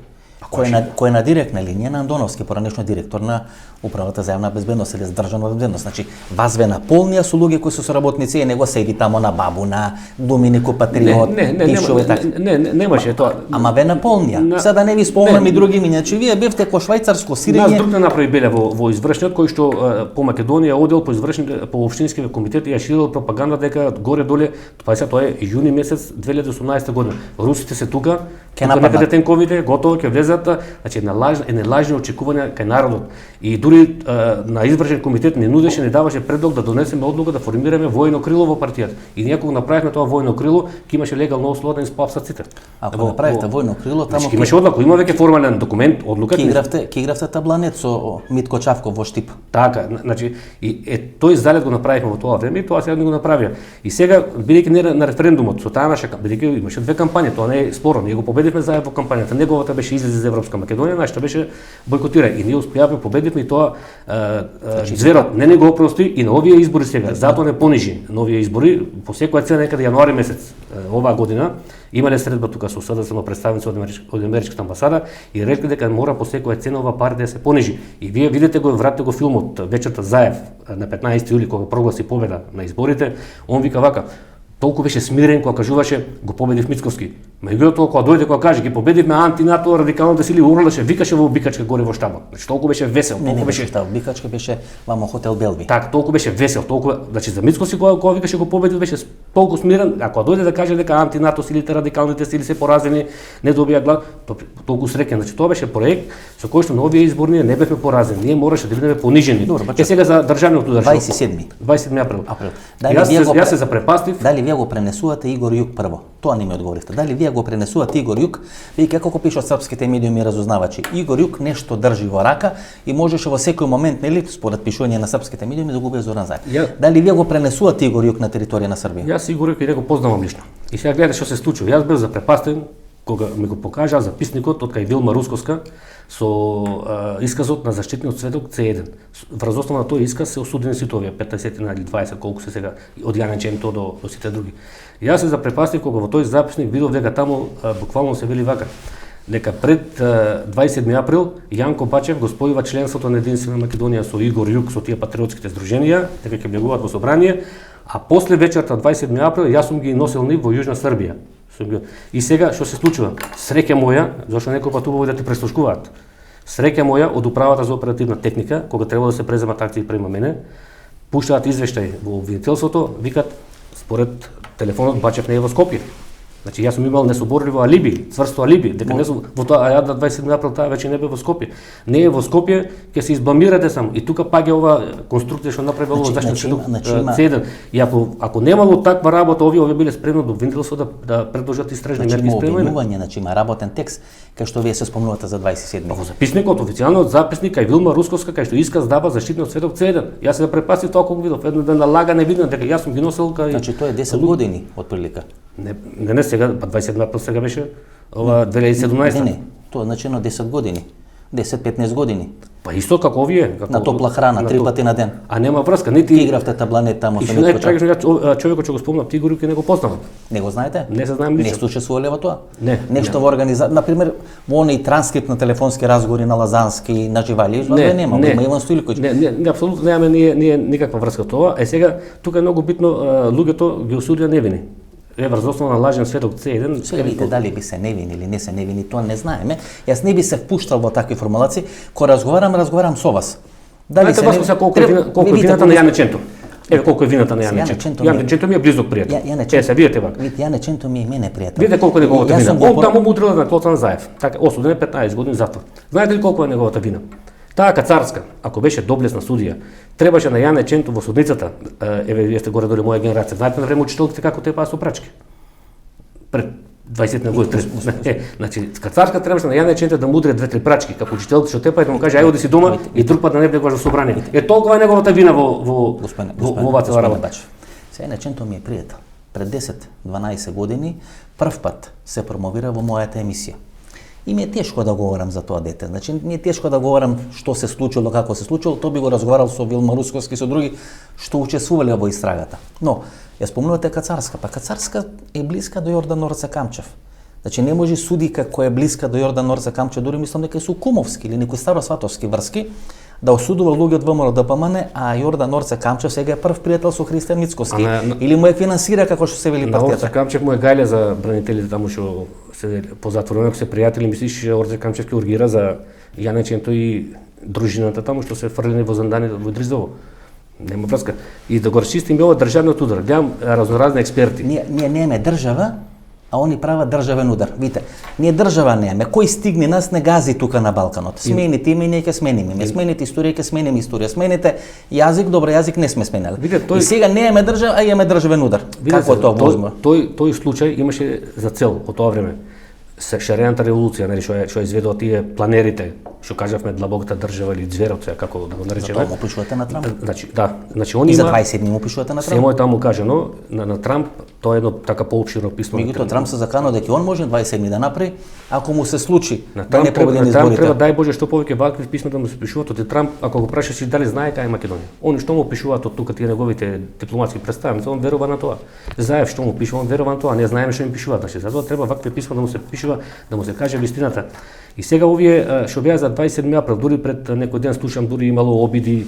кој е на директна линија на Андоновски, поранешно директор на Управата за јавна безбедност или за државна безбедност. Значи, вас ве наполнија со луѓе кои се соработници и него седи тамо на Бабуна, Доминико Патриот, пишува така. Немаше тоа. Ама ве наполнија. Сега да не ви спомнам и други имиња, че вие бевте ко швајцарско сирење. Нас друг не направи беле во извршниот кој што по Македонија одел по извршните по општинските комитети ја ширил пропаганда дека горе доле тоа е јуни месец 2018 година. Русите се тука некаде тенковите, готово ќе влезат, значи лажни очекувања кај народот. И дури на извршен комитет не нудеше, не даваше предлог да донесеме одлука да формираме војно крило во партијата. И ние кога направивме тоа војно крило, ќе имаше легално услова да спапсат сите. Ако направите војно крило, таму имаше одлука, има веќе формален документ, одлука. Ќе игравте табланет со Митко Чавков во Штип. Така, значи тој залет го направивме во тоа време и тоа сега не го направија. И сега бидејќи не на референдумот со таа наша бидејќи имаше две кампањи, тоа не е спорно, ние го победивме заедно во кампањата. Неговата беше излезе за Европска Македонија, нашата беше бојкотира и ние успеавме победивме и тоа зверот не го опрости и на овие избори сега. Затоа не понижи на овие избори по секоја цена некаде јануари месец оваа година имале средба тука со СДСМ представници од Америчката амбасада и рекли дека мора по секоја цена ова партија да се понижи. И вие видите вратите го филмот вечерта Заев на 15 јули кога прогласи победа на изборите, он вика вака: толку беше смирен кога кажуваше го победив Мицковски. Меѓутоа кога дојде кога каже ги победивме антинато радикалните сили, урлаше, викаше во бикачка горе во штабот. Значи толку беше весел, Не толку беше беше штаб, бикачка беше вамо хотел Белви. так, толку беше весел, толку, значи за Мицкоси кога викаше го победил беше толку смирен, а кога дојде да каже дека антинато силите, радикалните сили се поразени, не добија глас, толку среќен. Значи тоа беше проект со кој што на овие избори ние не бевме поразени, ние мораше да бидеме понижени. Добро, Е сега за државниот удар. 27 април. април. Јас се запрепастив. Дали вие го пренесувате Игор Јук прво? Тоа не ми одговоривте. Дали вие го пренесувате Игор Јук? Вие како пишат српските медиуми и разузнавачи, Игор Јук нешто држи во рака и можеше во секој момент, нели, според пишување на српските медиуми да го убие Зоран Заев. Дали вие го пренесувате Игор Јук на територија на Србија? Јас Игор Јук и него познавам лично. И сега гледај што се случи. Јас бев запрепастен кога ми го покажа записникот од кај Вилма Русковска со исказот на заштитниот сведок C1. Врз основа на тој исказ се осудени сите овие 50 или 20 колку се сега од Јане Ченто до сите други. Јас се запрепастив кога во тој записник видов дека таму буквално се вели вака дека пред 27 април Јанко Бачев го спојува членството на Единствена Македонија со Игор Јук со тие патриотските здруженија, дека ќе влегуваат во собрание, а после вечерта 27 април јас сум ги носил нив во Јужна Србија. И сега што се случува? Среќа моја, зашто некој пат убаво да те преслушкуваат. Среќа моја од управата за оперативна техника, кога треба да се преземат акции према мене, пуштаат извештај во обвинителството, викат според телефонот Бачев не е во Скопје. Значи јас сум имал несоборливо алиби, цврсто алиби, дека не сум во тоа ја на 27 април таа веќе не бе во Скопје. Не е во Скопје, ќе се избламирате само. И тука паѓа ова конструкција што направило заштитно C1. И ако немало таква работа, овие биле спремни до обвинителство да предложат истражни мерки спрема мене. Обвинување, значи има работен текст кај што вие се спомнувате за 27. Во записникот, официјалниот записник кај Вилма Русковска кај што исказ дава заштитниот сведок C1. Јас се запрепастив тоа кога видов едно ден лага не видно дека јас сум ги носел кај. Значи тоа е 10 години отприлика. Не сега, 27 април сега беше ова 2017. Не, тоа значи на 10 години. 10-15 години. Па исто како овие, како на топла храна 3 пати на ден. А нема врска, нити игравте табланет таму со Митко Чакчев. Човекот што го спомнав Игор Јук не го познавам. Не го знаете? Не се знаем лично. Не случувало во тоа? Не. Нешто во организација, на пример, во оној транскрипт на телефонски разговори на Лазански, на Живали, нема, има Иван Стоилковиќ. Не, апсолутно немаме ние никаква врска тоа. Е сега тука е многу битно луѓето ги осудија невини. Врз основа на лажен сведок C1. Сега видите дали би се невини или не се невини, тоа не знаеме. Јас не би се впуштал во такви формулации, кога разговарам со вас. Дали се невини? Колку е вината на Јане Ченто? Еве колку е вината на Јане Ченто. Јане Ченто ми е близок пријател. Се видите вака. Јане Ченто ми е мене пријател. Видите колку е неговата вина. Он таму му удрил на Клоцан Заев. Така, осуден е 15 години затвор. Знаете ли колку е неговата вина? Таа Кацарска, ако беше доблесна судија, требаше на Јане Ченто во судницата, еве вие сте горе доле моја генерација, знаете на време учителките како те паа со прачки. Пред 20 на години. Значи Кацарска требаше на Јане Ченто да му удре 2-3 прачки, како учителките што тепа и да му каже ајде оди си дома и друг пат да не влегуваш во собрание. Толкова е неговата вина во оваа цела работа. Сега Јане Ченто ми е пријател. Пред 10-12 години прв пат се промовира во мојата емисија. И ми е тешко да говорам за тоа дете. Значи, ми е тешко да говорам што се случило, како се случило, тоа би го разговарал со Вилма Русковски и со други што учествувале во истрагата. Но, ја спомнувате Кацарска, па Кацарска е блиска до Јордан Орце Камчев. Значи, не може судика која е блиска до Јордан Орце Камчев, дури мислам дека се кумовски или некои старосватовски врски, да осудува луѓе од ВМРО ДПМН, а Јордан Орце Камчев сега е прв пријател со Христијан Мицкоски. Или му е финансира како што се вели партијата. Орце Камчев му е гајле за бранителите таму што се позатворено, ако се пријатели, мислиш Орце Камчев ќе ургира за Јане Ченто и дружината таму што се фрлени во Занданите во Дризово. Нема врска. И да го расчистиме ова државниот удар. Гледам разноразни експерти. Ние немаме држава, а они прават државен удар. Видите, ние држава немаме. Кој стигне нас не гази тука на Балканот. Смените име, ние ќе смениме. Смените историја, ќе смениме историја. Смените јазик, добро јазик не сме сменали. И сега немаме држава, а имаме државен удар. Како тоа возможно? Тој случај имаше за цел по тоа време шарената револуција, нели што изведува тие планерите, што кажавме длабоката држава или ѕверот, како да го наречеме. Тоа му пишувате на Трамп. Значи они и за 27 му пишувате на Трамп. Семо е таму кажано на Трамп, тоа е едно така поопширно писмо. Меѓутоа Трамп се заканува дека он може 27 да направи, ако му се случи да не победи на изборите. Треба дај Боже што повеќе вакви писма да му се пишуваат од Трамп, ако го прашаш дали знае кај Македонија. Они што му пишуваат од тука тие неговите дипломатски представници, он верува на тоа. Заев што му пишува, он верува на тоа, не знаеме што им пишуваат. Значи затоа треба вакви писма да му се пишува, да му се каже вистината. И сега овие што беа за 27 април, дури пред некој ден слушам, дури имало обиди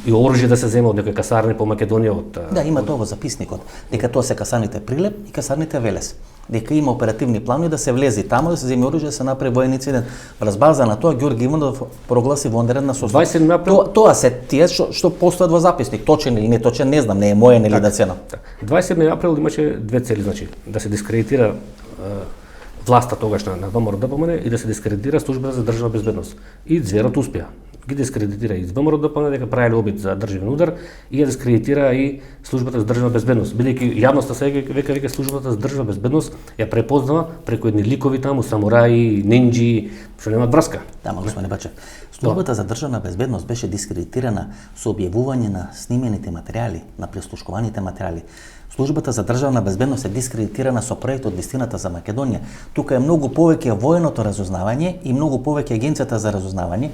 и оружје да се зема од некои касарни по Македонија од. Да, има тоа во записникот, дека тоа се касарните Прилеп и касарните Велес. дека има оперативни планови да се влези таму, да се земе оружје, да се направи воен инцидент. Врз база на тоа Ѓорги Иванов прогласи вонредна состојба. 27 април Тоа се тие што постојат во записник, точен или не точен, не знам, не е моја нели да цена. 27 април имаше две цели, значи да се дискредитира власта тогашна на ВМРО ДПМН и да се дискредитира службата за државна безбедност. И Зверот успеа. Ги дискредитира и ВМРО ДПМН дека правеле обид за државен удар и ја дискредитира и службата за државна безбедност. Бидејќи јавноста сега века службата за државна безбедност ја препознава преку едни ликови таму, самураи, нинџи, што немаат врска. Тама, господине Бачев, службата за државна безбедност беше дискредитирана со објавување на снимените материјали, на прислушкуваните материјали. Службата за државна безбедност е дискредитирана со проектот Вистината за Македонија. Тука е многу повеќе военото разузнавање и многу повеќе агенцијата за разузнавање.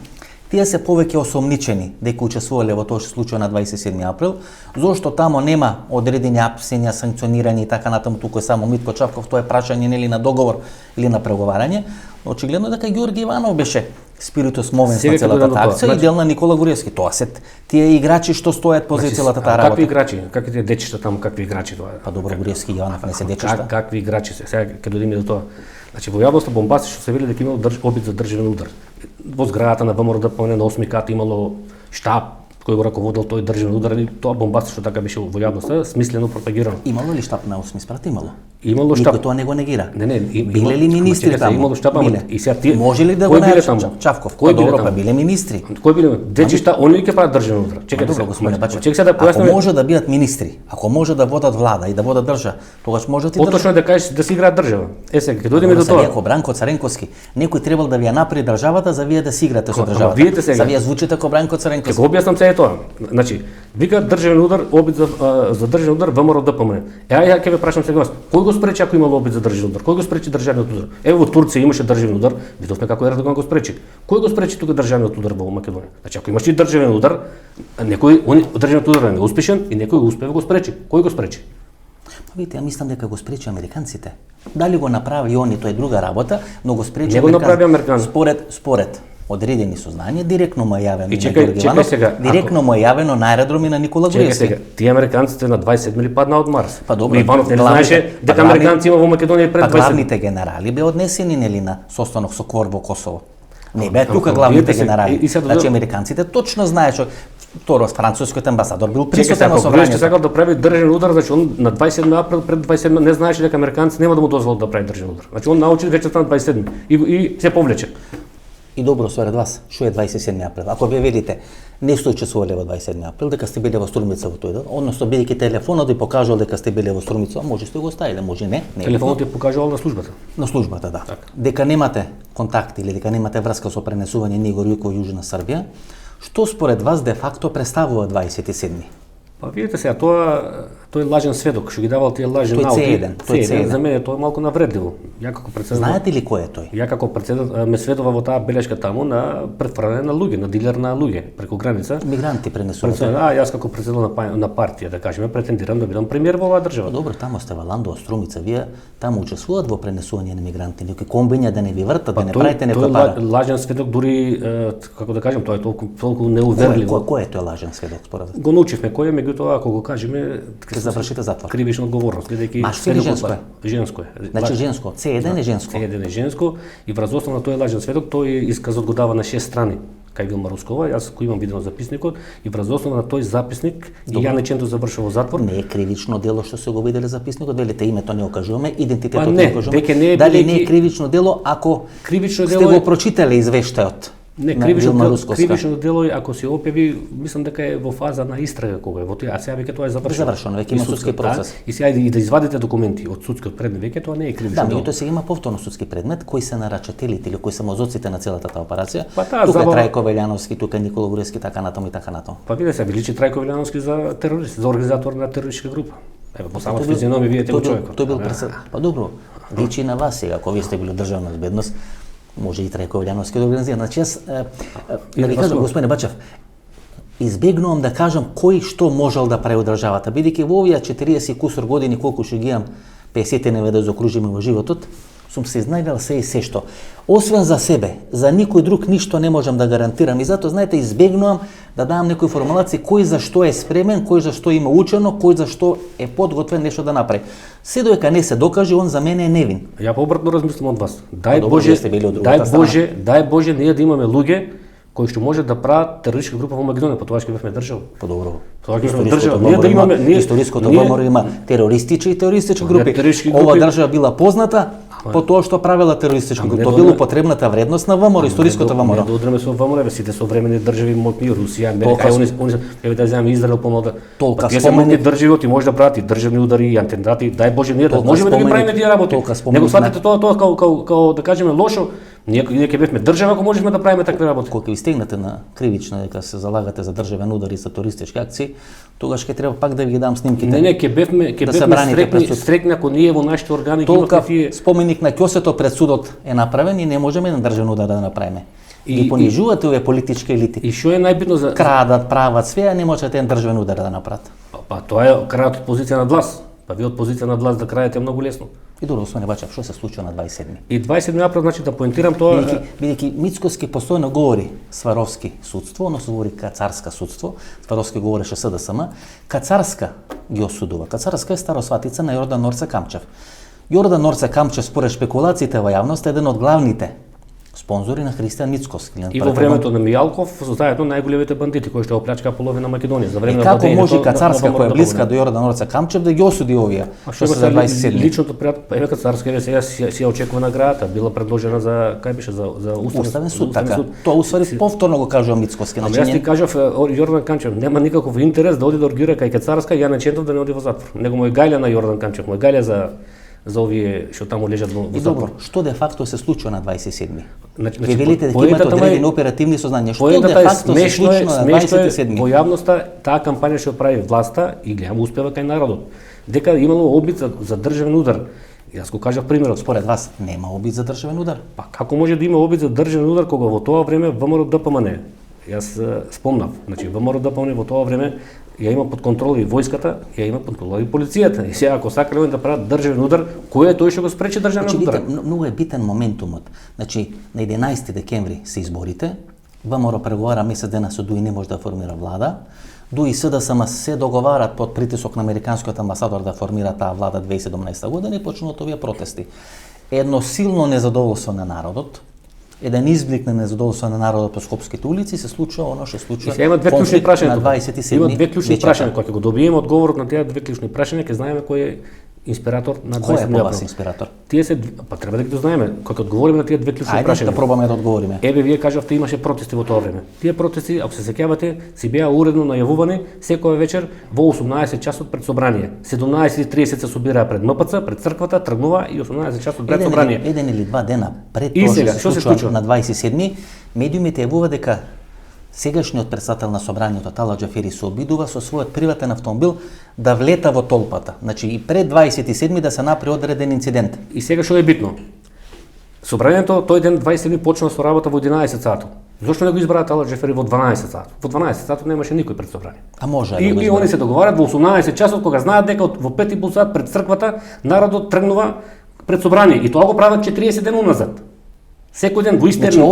Тие се повеќе осомничени дека учествувале во тоа што случува на 27 април, зошто тамо нема одредени апсења, санкционирање и така натаму, туку е само Митко Чавков, тоа е прашање нели на договор или на преговарање. Очигледно дека Ѓорги Иванов беше спиритус мовенс на целата акција и дел на Никола Гуриевски. Тоа се тие играчи што стојат по целата таа работа. Какви играчи? Какви тие дечишта таму, какви играчи тоа? Па добро, Гуриевски и Јованов не се дечишта. Какви играчи се? Сега ќе дојдеме до тоа. Значи во јавноста бомбастично се вели дека имало обид за државен удар. Во зградата на ВМРО ДПМН на 8 кат имало штаб кој го раководел тој државен удар и тоа бомбастично така беше во јавноста, смислено пропагирано. Имало ли штаб на 8 спрат? Имало. Имало штаб. Никој тоа не го негира. Не, биле ли министри таму? Имало штаб, и сега тие. Може ли да го најдеш Чавков? Кој добро, па биле министри. Кој биле? Дечишта, они ќе прават државен удар. Чекајте сега, господине Бачев. Чекај сега да појасниме. Ако може да бидат министри, ако може да водат влада и да водат држава, тогаш може ти поточно да кажеш да си играат држава. Сега ќе дојдеме до тоа. Ако Бранко Царенковски, некој требал да ви ја направи државата за вие да си играте со државата. Видите сега. За вие звучите како Бранко Царенковски. Ќе го објаснам сега тоа. Значи, вика државен удар, обид за државен удар ВМРО ДПМН. Ја ќе ве прашам сега вас. Кој го спречи ако имало обид за државен удар? Кој го спречи државниот удар? Ево во Турција имаше државен удар, видовме како Ердоган го спречи. Кој го спречи тука државниот удар во Македонија? Значи ако имаш и државен удар, некој државниот удар не успешен и некој го успева го спречи. Кој го спречи? Видите, ја мислам дека го спречи американците. Дали го направи они, тоа е друга работа, но го спречи не го направи американците. Според одредени сознание, директно му е јавено и чекај, директно му е јавено на аеродроми на Никола Гуриевски. Чекај сега, тие американците на 27 ли паднаа од Марс? Па добро, Иванов не знаеше дека американци има во Македонија пред 20. Па главните генерали беа однесени нели на состанок со КФОР во Косово. Не беа тука главните генерали. Значи американците точно знаеше. Второ, францускиот амбасадор бил присутен на собранието. Што сакал да прави државен удар, значи он на 27 април пред 27 не знаеше дека американци нема да му дозволат да прави државен удар. Значи он научи вечерта на 27 и се повлече. И добро според вас, што е 27 април? Ако вие велите не сте учествувале во 27 април, дека сте биле во Струмица во тој ден, односно бидејќи телефонот ви покажал дека сте биле во Струмица, може сте го оставиле, може не. Телефонот ви покажал на службата. На службата, да. Так. Дека немате контакти или дека немате врска со пренесување на Игор Јуко Јужна Србија, што според вас де факто представува 27? Па видите сега, тој лажен сведок што ги давал тие лажни наоки. Тој за мене тоа е малку навредливо. Ја како председател. Знаете ли кој е тој? Ја како председател ме сведува во таа белешка таму на претворање на луѓе, на дилер на луѓе преку граница. Мигранти пренесуваат. Јас како председател на партија, да кажеме, претендирам да бидам премиер во оваа држава. Добро, таму сте во Ландова, Струмица, вие таму учествуваат во пренесување на мигранти, некои комбиња да не ви вртат, да не правите некоја пара. Тој лажен сведок дури како да кажем, тоа е толку неуверливо. Кој е тој лажен сведок според вас? Го научивме кој е, меѓутоа ако го кажеме, ќе завршите затвор. Кривична одговорност, бидејќи машко или женско е? Женско е. Значи женско, C1 е женско. C1 е женско и врз основа на тој лажен сведок тој исказот го дава на 6 страни. Кај Вилма Рускова, јас кој имам видено записникот и врз основа на тој записник и Јане Чентов завршува во затвор. Не е кривично дело што се го виделе записникот, велите името не окажуваме, идентитетот не окажуваме. Дали не е кривично дело ако сте го прочитале извештајот? Не, кривично дело е ако се објави, мислам дека е во фаза на истрага кога е во тоа, а сега веќе тоа е завршено. Завршено, веќе има судски процес. И сега и да извадите документи од судскиот предмет, веќе тоа не е кривично дело. Да, меѓутоа сега има повторно судски предмет, кои се нарачателите или кои се мозоците на целата таа операција. Тука е Трајко Велјановски, тука е Никола Гуриевски, така натаму и така натаму. Па виде се, личи Трајко Велјановски за терорист, за организатор на терористичка група. Ево, по самата физиономија видите го човекот. Тој бил па добро, личи на вас сега, ако вие сте били државна безбедност, може и Трајко Велјановски да организира. Значи јас да ви кажам, господине Бачев, избегнувам да кажам кој што можел да прави државата, бидејќи во овие 40 кусур години колку што ги имам 50 не да заокружиме во животот, сум се изнајдел се и се што. Освен за себе, за никој друг ништо не можам да гарантирам и затоа, знаете, избегнувам да давам некои формулации кој за што е спремен, кој за што има учено, кој за што е подготвен нешто да направи. Се додека не се докаже, он за мене е невин. Ја пообратно размислам од вас. Дај добро, Боже, вие сте били од другата дај Боже ние да имаме луѓе кои што може да прават терористичка група во Македонија, потоа ќе бевме држава. Подобро. Тоа ќе бевме држава. Ние да имаме историското ВМРО има терористични и терористички групи. терористички Ова групи. држава била позната по тоа што правела терористички групи. Тоа било потребната вредност на ВМРО, историското ВМРО. Не да удраме со ВМРО, сите современи држави, моќни Русија, Америка, они еве да земаме Израел помалку. Толка Тие се моќни држави, ти може да прават и државни удари и атентати. Дај Боже ние да можеме да ги правиме тие работи. Не го сватите тоа како да кажеме лошо. Ние ќе бевме држава ако можеме да правиме такви работи. Кога ви стигнете на кривично дека се залагате за државен удар и за туристички акции, тогаш ќе треба пак да ви ги дам снимките. Не, ќе бевме стрекни ако ние во нашите органи ги имавме тие. Споменик на ќосето пред судот е направен и не можеме на државен удар да направиме. И понижувате овие политички елити. И што е најбитно за крадат, прават све, а не можете на државен удар да направат. Па тоа е крајот од позиција на власт. Па ви од позиција на власт да крајате многу лесно. И добро, Османе Бачев, што се случува на 27-ми? И 27 април, значи да поентирам тоа... Бидејќи Мицкоски постојано говори Сваровски судство, односно говори Кацарска судство, Сваровски говореше СДСМ, Кацарска ги осудува. Кацарска е старосватица на Јордан Норце Камчев. Јордан Норце Камчев, според шпекулациите во јавност, е еден од главните спонзори на Христијан Мицкоски. И во времето на Мијалков заедно најголемите бандити кои што оплячкаа половина Македонија за време на како може Кацарска која е блиска до Јордан Норце Камчев да ги осуди овие што се за 27? Личното еве Кацарска сега се очекува наградата, била предложена за кај беше за Уставен суд, така. Тоа усвари повторно го кажува Мицкоски. Ама јас ти кажав Јордан Камчев нема никаков интерес да оди да оргира кај Кацарска, ја начентов да не оди во затвор. Него му е гајле на Јордан Камчев, му е гајле за овие што таму лежат во затвор. И добро, што де факто се случува на 27-ми? Значи, ви велите дека имате одредени оперативни сознанија. Што де факто се случува на 27-ми? Во јавноста таа кампања што прави власта и гледам успева кај народот. Дека имало обид за државен удар. Јас го кажав примерот. Според вас нема обид за државен удар? Па како може да има обид за државен удар кога во тоа време ВМРО ДПМН? Јас спомнав, значи ВМРО ДПМН во тоа време ја има под контрола и војската, ја има под контрола и полицијата. И сега ако сакале да прават државен удар, кој е тој што го спречи државен удар? Многу е битен моментумот. Значи на 11 декември се изборите, ВМРО преговара месец дена со ДУИ, не може да формира влада. ДУИ и СДСМ се договарат под притисок на американскиот амбасадор да формира таа влада 2017 година и почнуваат овие протести. Едно силно незадоволство на народот, еден изблик на незадоволство на народот по скопските улици, се случува оно што случува. И има две клучни прашања. На 27. Има две клучни прашања. Кога ќе го добиеме одговорот на тие две клучни прашања, ќе знаеме кој е инспиратор на 27 април. Кој е по вас инспиратор? Тие се па треба да ги знаеме. Кога одговориме на тие две клучни прашања. Ајде да пробаме да одговориме. Еве вие кажавте имаше протести во тоа време. Тие протести, ако се сеќавате, си беа уредно најавувани секоја вечер во 18 часот пред собрание. 17:30 се собираа пред МПЦ, пред црквата, тргнува и 18 часот пред собрание. Еден или два дена пред тоа што се случува на 27-ми, медиумите јавува дека сегашниот председател на собранието Тала Џафери се обидува со својот приватен автомобил да влета во толпата. Значи и пред 27-ми да се направи одреден инцидент. И сега што е битно? Собранието тој ден 27-ми почна со работа во 11 сатот. Зошто не го избраа Тала Џафери во 12 сатот? Во 12 сатот немаше никој пред собрание. А може и они се договарат во 18 часот кога знаат дека во 5:30 сат пред црквата народот тргнува пред собрание и тоа го прават 40 дена уназад. Секој ден во истерни,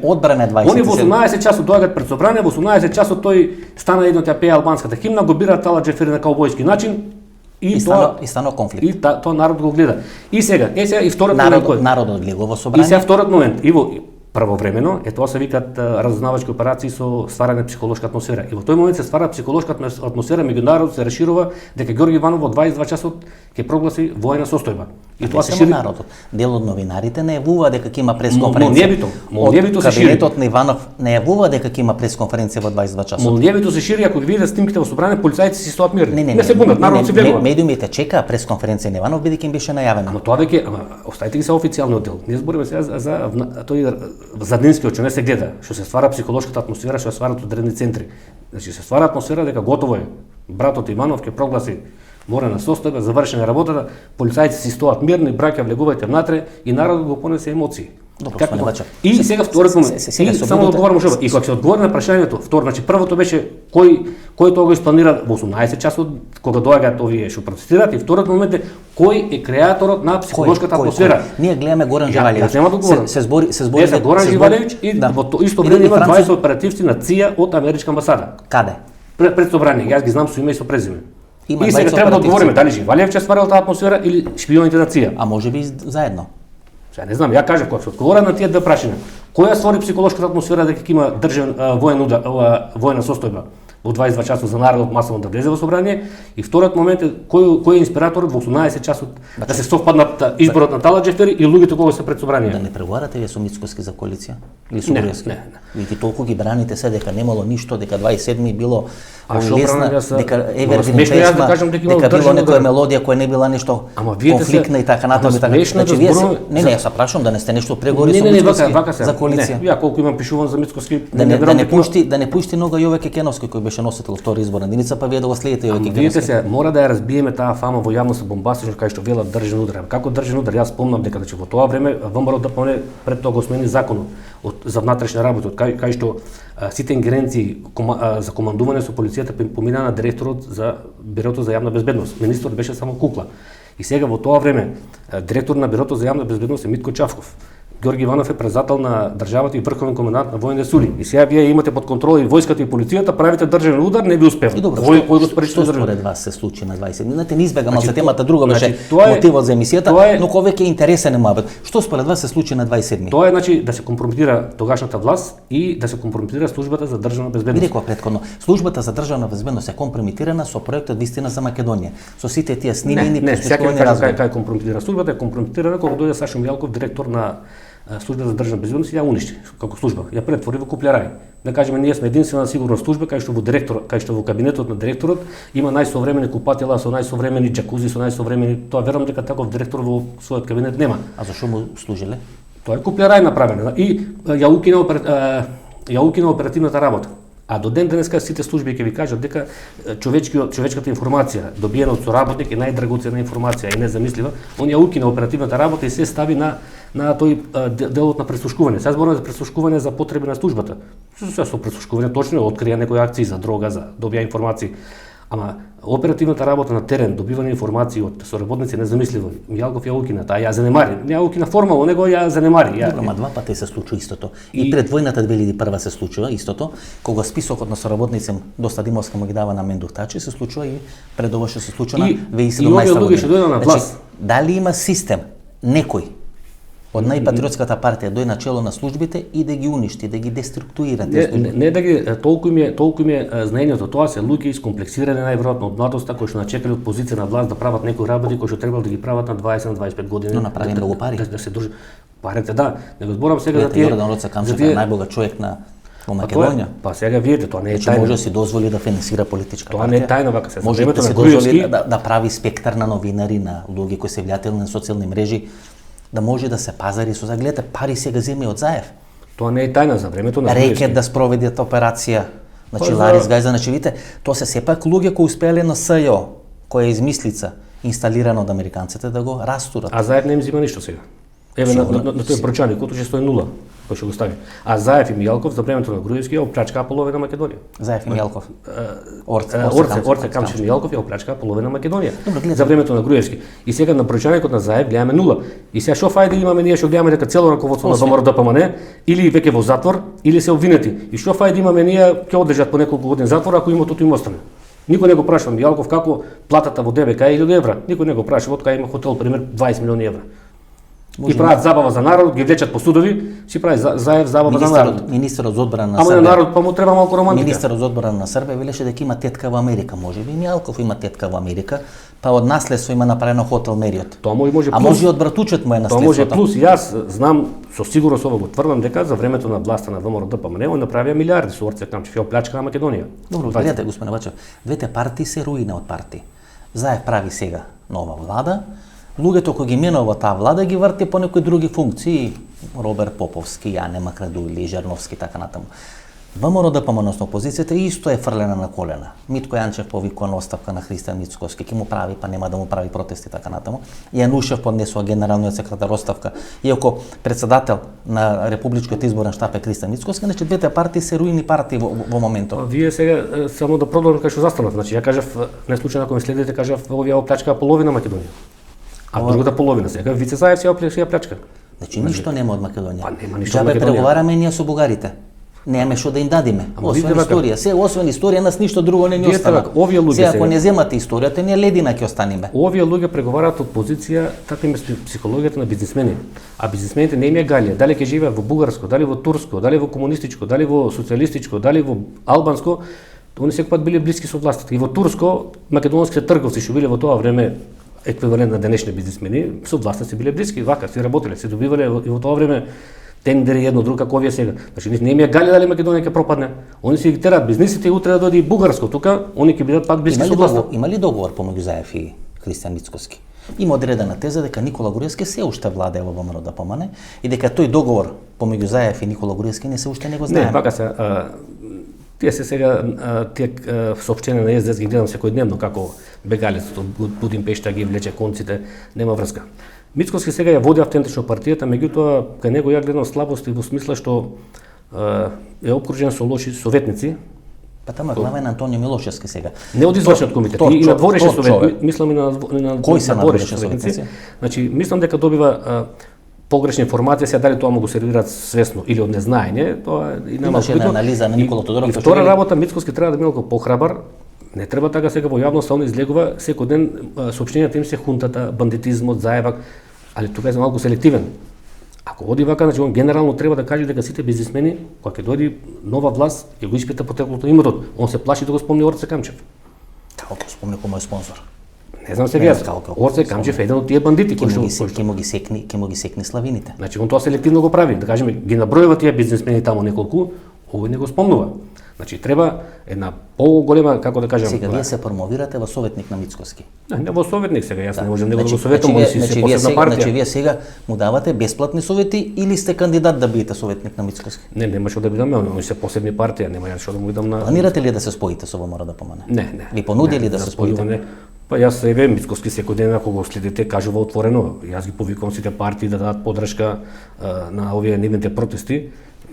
одбране 27. Они во 18 часот доаѓаат пред собрание, во 18 часот тој стана едно тја пее албанската химна, го бира Тала Џафери на каубојски начин и стана конфликт. И тоа народ го гледа. И сега и вториот момент народот гледа во собрание. И сега вториот момент, и во првовремено, тоа се викаат разузнавачки операции со стварање психолошка атмосфера. И во тој момент се ствара психолошка атмосфера меѓу народот, се расширува дека Ѓорги Иванов во 22 часот ќе прогласи војна состојба. И тоа се шири народот. Дел од новинарите не јавува дека ќе има пресконференција. Молњевито се шири. Кабинетот на Иванов не јавува дека ќе има пресконференција во 22 часот. Молњевито се шири, ако ги видите снимките во собрание, полицајци си стоат мирни. Не се бунат, народот се влегува. Медиумите чекаа пресконференција на Иванов бидејќи им беше најавено. Ама тоа веќе, оставите ги се официјалниот дел. Ние збориме сега за тој заднинскиот што не се гледа, што се ствара психолошката атмосфера, што се стварат одредени центри. Значи се ствара атмосфера дека готово е. Братот Иванов ќе прогласи морена состојба, завршена работата, полицајци си стоат мирни, браќа влегувајте внатре и народот го понесе емоции. Добро, и сега вториот момент. Само да одговорам уште. И кога се одговори на прашањето, значи првото беше кој тоа го испланира во 18 часот кога доаѓаат овие што протестираат и вториот момент е Кој е креаторот на психолошката атмосфера? Ние гледаме Горан Живалевич. Јас нема да говорам. Се збори за Горан Живалевич и во исто време има 20 оперативци на ЦИА од Америчка амбасада. Каде? Пред собрание, јас ги знам со име и со презиме. Има И сега треба да одговориме дали Живалевич е стварал таа атмосфера или шпионите на ЦИА. А може би заедно. Сега не знам, ја кажав кога се одговора на тие две прашања. Која створи психолошката атмосфера дека ќе има државен војна состојба во 22 часот за народот масовно да влезе во собрание, и вториот момент е кој е инспираторот во 18 часот да се совпаднат изборот на Тала Џефери и луѓето кога се пред собрание. Да не преговарате вие со Мицкоски за коалиција или со Не, Груевски? не. Вие толку ги браните се дека немало ништо, дека 27 било што лесна, бранам јас? дека Смешно Evergreen јас да песма, кажам дека има дека било државен некоја удар. мелодија која не била нешто Ама вие конфликтна и така натаму и така. смешно Значи да вие зборуваме не, јас се прашувам да не сте нешто преговори Не, со не, Мицкоски вака се. за коалиција. Не, ја колку имам пишуван за Мицкоски, Да не верувам дека да не пушти нога Јове Кекеновски кој беше носител втора изборна единица, па вие да го следите Јове Видите Кекеновски. се, мора да ја разбиеме таа фама во јавност бомбастично кај што велат државен удар. Како државен удар, јас спомнам дека во тоа време ВМРО да помне пред тоа го смени законот за внатрешни работи, кај што сите ингеренции за командување со полицијата помина на директорот за Бирото за јавна безбедност. Министерот беше само кукла. И сега во тоа време директор на Бирото за јавна безбедност е Митко Чавков. Георги Иванов е председател на државата и врховен комендант на војните сули. И сега вие имате под контрола и војската и полицијата, правите државен удар, не ви успева. И добро, Кој го спречи што државен? според вас се случи на 20? Знаете, не избегам, Значи, се темата друга беше тоа е- мотивот за емисијата, тоа е- но ковек е интересен е мабет. Што според вас се случи на 27? Тоа е значи да се компрометира тогашната власт и да се компрометира службата за државна Ви безбедност. реков претходно, службата за државна безбедност е компрометирана со проектот Вистина за Македонија. Со сите тие снимени, Не, сега ќе прислушувани кажам разговори. кај е компрометирана службата, е компрометирана кога дојде Сашо Мијалков, директор на служба за државна безбедност, и ја уништи како служба. Ја претвори во куплерај. Да кажеме, ние сме единствена сигурна служба кај што во кабинетот на директорот има најсовремени купатела со најсовремени џакузи, со најсовремени, тоа верувам дека таков директор во својот кабинет нема. А зашо му служиле? Тоа е куплерај направено и ја укина оперативната работа. А до ден денеска сите служби ќе ви кажат дека човечката информација добиена од соработник е најдрагоцена информација и незамислива. Он ја укина оперативната работа и се стави на тој делот на прислушкување. Сега зборуваме за прислушкување за потреби на службата. Со прислушкување точно открија некои акции за дрога, за добија информации. Ама оперативната работа на терен, добивање информации од соработници е незамисливо. Мијалков ја укина, таа ја занемари. Не ја укина формално, него ја занемари. Добро, ма два пати се случува истото. И пред војната 2001 се случува истото, кога списокот на соработници доста Димовска му ги дава на мендухтачи, се случува и пред ова што се случува на И 2017 овие година. луѓе што дојдат на власт. Дали има систем, некој од најпатриотската партија дојде на чело на службите и да ги уништи, да ги деструктуира тие служби? Не да ги толку им е знаењето, тоа се луѓе искомплексирани најверојатно од младоста кои што начекали од позиција на власт да прават некои работи кои што требало да ги прават на 20-25 години. Но направи многу пари. Да се дружи. Парите да, не го зборам сега за Гледате, тие. Јордан Роца за Камчев тие- е најбогат човек на во Па тоа е- Македонија. Па сега видите, тоа не е Че тајна. може да си дозволи да финансира политичка Тоа партија. не е тајна вака се. За Може времето да на се дозволи Груевски- да прави спектар на новинари, на луѓе кои се влијателни на социјални мрежи, да може да се пазари со загледате пари сега земи од Заев. Тоа не е тајна за времето на Рекет Груевски. да спроведат операција. Значи Па, Ларис за- Гајза, значи видите, тоа се сепак луѓе кои успеале на СЈО, која е измислица, инсталирана од американците да го растурат. А Заев не им зима ништо сега. Еве на тој брочаник, кој стои 0, кој што го стави. А Заев и Мијалков за времето на Груевски ја оплячкаа половина Македонија. Заев и Мијалков. Орце Камчев Мијалков ја оплячкаа половина Македонија. Добро, гледате. За времето на Груевски. И сега на брочаникот на Заев гледаме 0. И сега што фајде имаме ние што гледаме дека цело раководство на ВМРО ДПМН или веќе во затвор или се обвинети. И што фајде имаме ние ќе одлежат по неколку години затвор ако имотот им остане. Никој не го прашува Мијалков како платата во ДБК е 1000 евра. Никој не го прашува од кај има хотел пример 20 милиони евра. И прават забава за народ, ги влечат по судови, си прави Заев забава за народ. Министерот за одбрана на Ама на Србија. народ па му треба малку романтика. Министерот за одбрана на Србија велеше дека има тетка во Америка, може би Мијалков има тетка во Америка, па од наследство има направено хотел Мериот. Тоа може А плюс. може и од братучет му е Тоа може наследството. плюс. Јас знам со сигурност ова го тврдам дека за времето на власта на ВМРО ДПМН он направија милиарди со Орце Камчев ја оплячкаа Македонија. Добро, гледате, господине Бачев, двете партии се руина од партии. Заев прави сега нова влада, луѓето кои ги менува таа влада ги врти по некои други функции, Роберт Поповски, Јане Макрадули, Жерновски, така натаму. ВМРО ДПМН, односно опозицијата, исто е фрлена на колена. Митко Јанчев повикува на оставка на Христијан Мицкоски, ќе му прави, па нема да му прави протести, така натаму. Јанушев поднесува генералниот секретар оставка, иако председател на Републичкиот изборен штаб е Христијан Мицкоски, значи двете партии се руини партии во моментот. Вие сега само да продолжам кај што застанав. Значи ја кажав, не случајно ако ме следите, кажав овие оплячкаа половина Македонија. А другата половина сега Вице Заев си ја плячка. Значи ништо нема од Македонија. Па нема ништо од Джабе Македонија. преговараме ние со бугарите. Немаме што да им дадиме. Освен видите историја. Се освен историја нас ништо друго не ни Видите остана. вака, овие луѓе Се ако сега- не земате историјата, ние ледина ќе останеме. Овие луѓе преговараат од позиција, таква им е психологијата на бизнисмени. А бизнисмените не им е галија, дали ќе живеат во бугарско, дали во турско, дали во комунистичко, дали во социјалистичко, дали во албанско, они секој пат биле блиски со властта. И во турско македонските трговци што биле во тоа време еквивалент на денешни бизнисмени, со властта се биле блиски, вака се работеле, се добивале и во тоа време тендери едно друго како овие сега. Значи не им е галија дали Македонија ќе пропадне. Они си ги терат бизнисите и утре да дојде и бугарско тука, они ќе бидат пак блиски со властта. Има ли договор помеѓу Заев и Христијан Мицкоски? Има одредена теза дека Никола Груевски се уште владее во ВМРО да помане и дека тој договор помеѓу Заев и Никола Груевски не се уште не го Не, знаеме. вака се, тие се сега, тие соопштенија на СДС ги гледам секојдневно како бегалецот од Будимпешта ги влече конците, нема врска. Мицкоски сега ја води автентично партијата, меѓутоа кај него ја гледам слабости во смисла што е обкружен со лоши советници, Па тама главен Антонио Милошевски сега. не од извршниот комитет, и на дворешни советници, мислам и на Кои се дворешни надворешни советници? Значи, мислам дека добива погрешни информации, сега дали тоа му го сервираат свесно или од незнаење, тоа и нема Имаше една битно. анализа на Никола Тодоров, И што втора вели- работа, Мицкоски треба да биде малку похрабар. Не треба така сега во јавност, он излегува секој ден соопштенијата им се хунтата, бандитизмот, заевак, али тука е за малку селективен. Ако оди вака, значи он генерално треба да каже дека сите бизнисмени, кога ќе дојде нова власт, ќе го испита потеклото на имотот. Он се плаши да го спомни Орце Камчев. Како ќе спомне кој мој спонзор? Не знам сега, Не, јас. како- Орце Камчев е еден од тие бандити кои што Ќе му ги секни славините. Значи, он тоа селективно го прави. Да кажеме, ги набројува тие бизнисмени таму неколку, овој не го спомнува. Значи, треба една поголема, како да кажам, Сега вие се промовирате во советник на Мицкоски. не во советник сега, јас не можам него да Значи, го советувам, он си се вие посебна сега, партија. значи вие сега му давате бесплатни совети или сте кандидат да бидете советник на Мицкоски? Не, нема што да бидам, он се посебни партија, нема јас што да му идам на... Планирате ли да се споите со ВМРО да помане? Не. Ви понудили Не, да се споите? спојуване. Па јас еве Мицкоски секој ден ако го следите кажува отворено. Јас ги повикувам сите партии да дадат подршка на овие нивните протести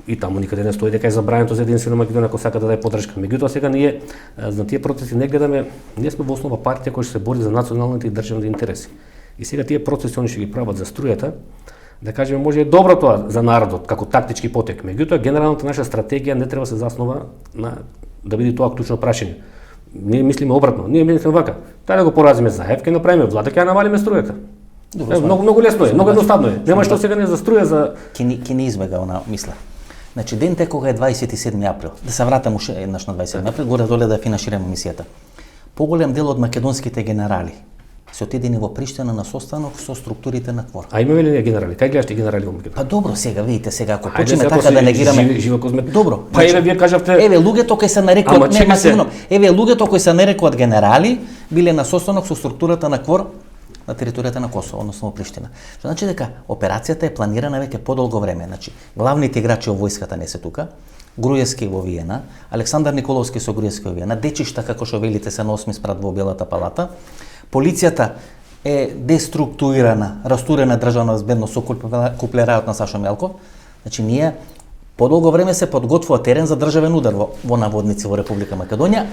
и таму никаде не стои дека е забрането за единствено Македонија ако сака да даде подршка. Меѓутоа сега ние на тие протести не гледаме, ние сме во основа партија која што се бори за националните и државните интереси. И сега тие протести они што ги прават за струјата, да кажеме може е добро тоа за народот како тактички потек. Меѓутоа генералната наша стратегија не треба да се заснова на да биде тоа клучно прашање. Ние мислиме обратно. Ние мислиме вака. Таа да го поразиме Заев, ќе направиме влада, ќе ја навалиме струјата. Добро, Многу лесно е, многу едноставно е. Нема што сега не за струја за Ќе не избега она мисла. Значи ден кога е 27 април, да се вратам уште еднаш на 27 април, горе доле да финишираме мисијата. Поголем дел од македонските генерали се отидени во Приштина на состанок со структурите на КФОР. А имаме ли ние генерали? Кај гледаш ти генерали во Македонија? Па добро, сега видите, сега ако Ајде, почнеме сега така да си негираме. жива козме. Добро. Па еве вие кажавте. Еве луѓето кои се нарекуваат Ама чекај се. еве луѓето кои се нарекуваат генерали биле на состанок со структурата на КФОР на територијата на Косово, односно во Приштина. Што значи дека операцијата е планирана веќе подолго време. Значи, главните играчи во војската не се тука. Груевски во Виена, Александар Николовски со Груевски во Виена, дечишта како што велите се на 8 спрат во Белата палата. Полицијата е деструктурирана, растурена државна безбедност со куплерајот на Сашо Мелков. Значи ние подолго време се подготвува терен за државен удар во наводници во Република Македонија.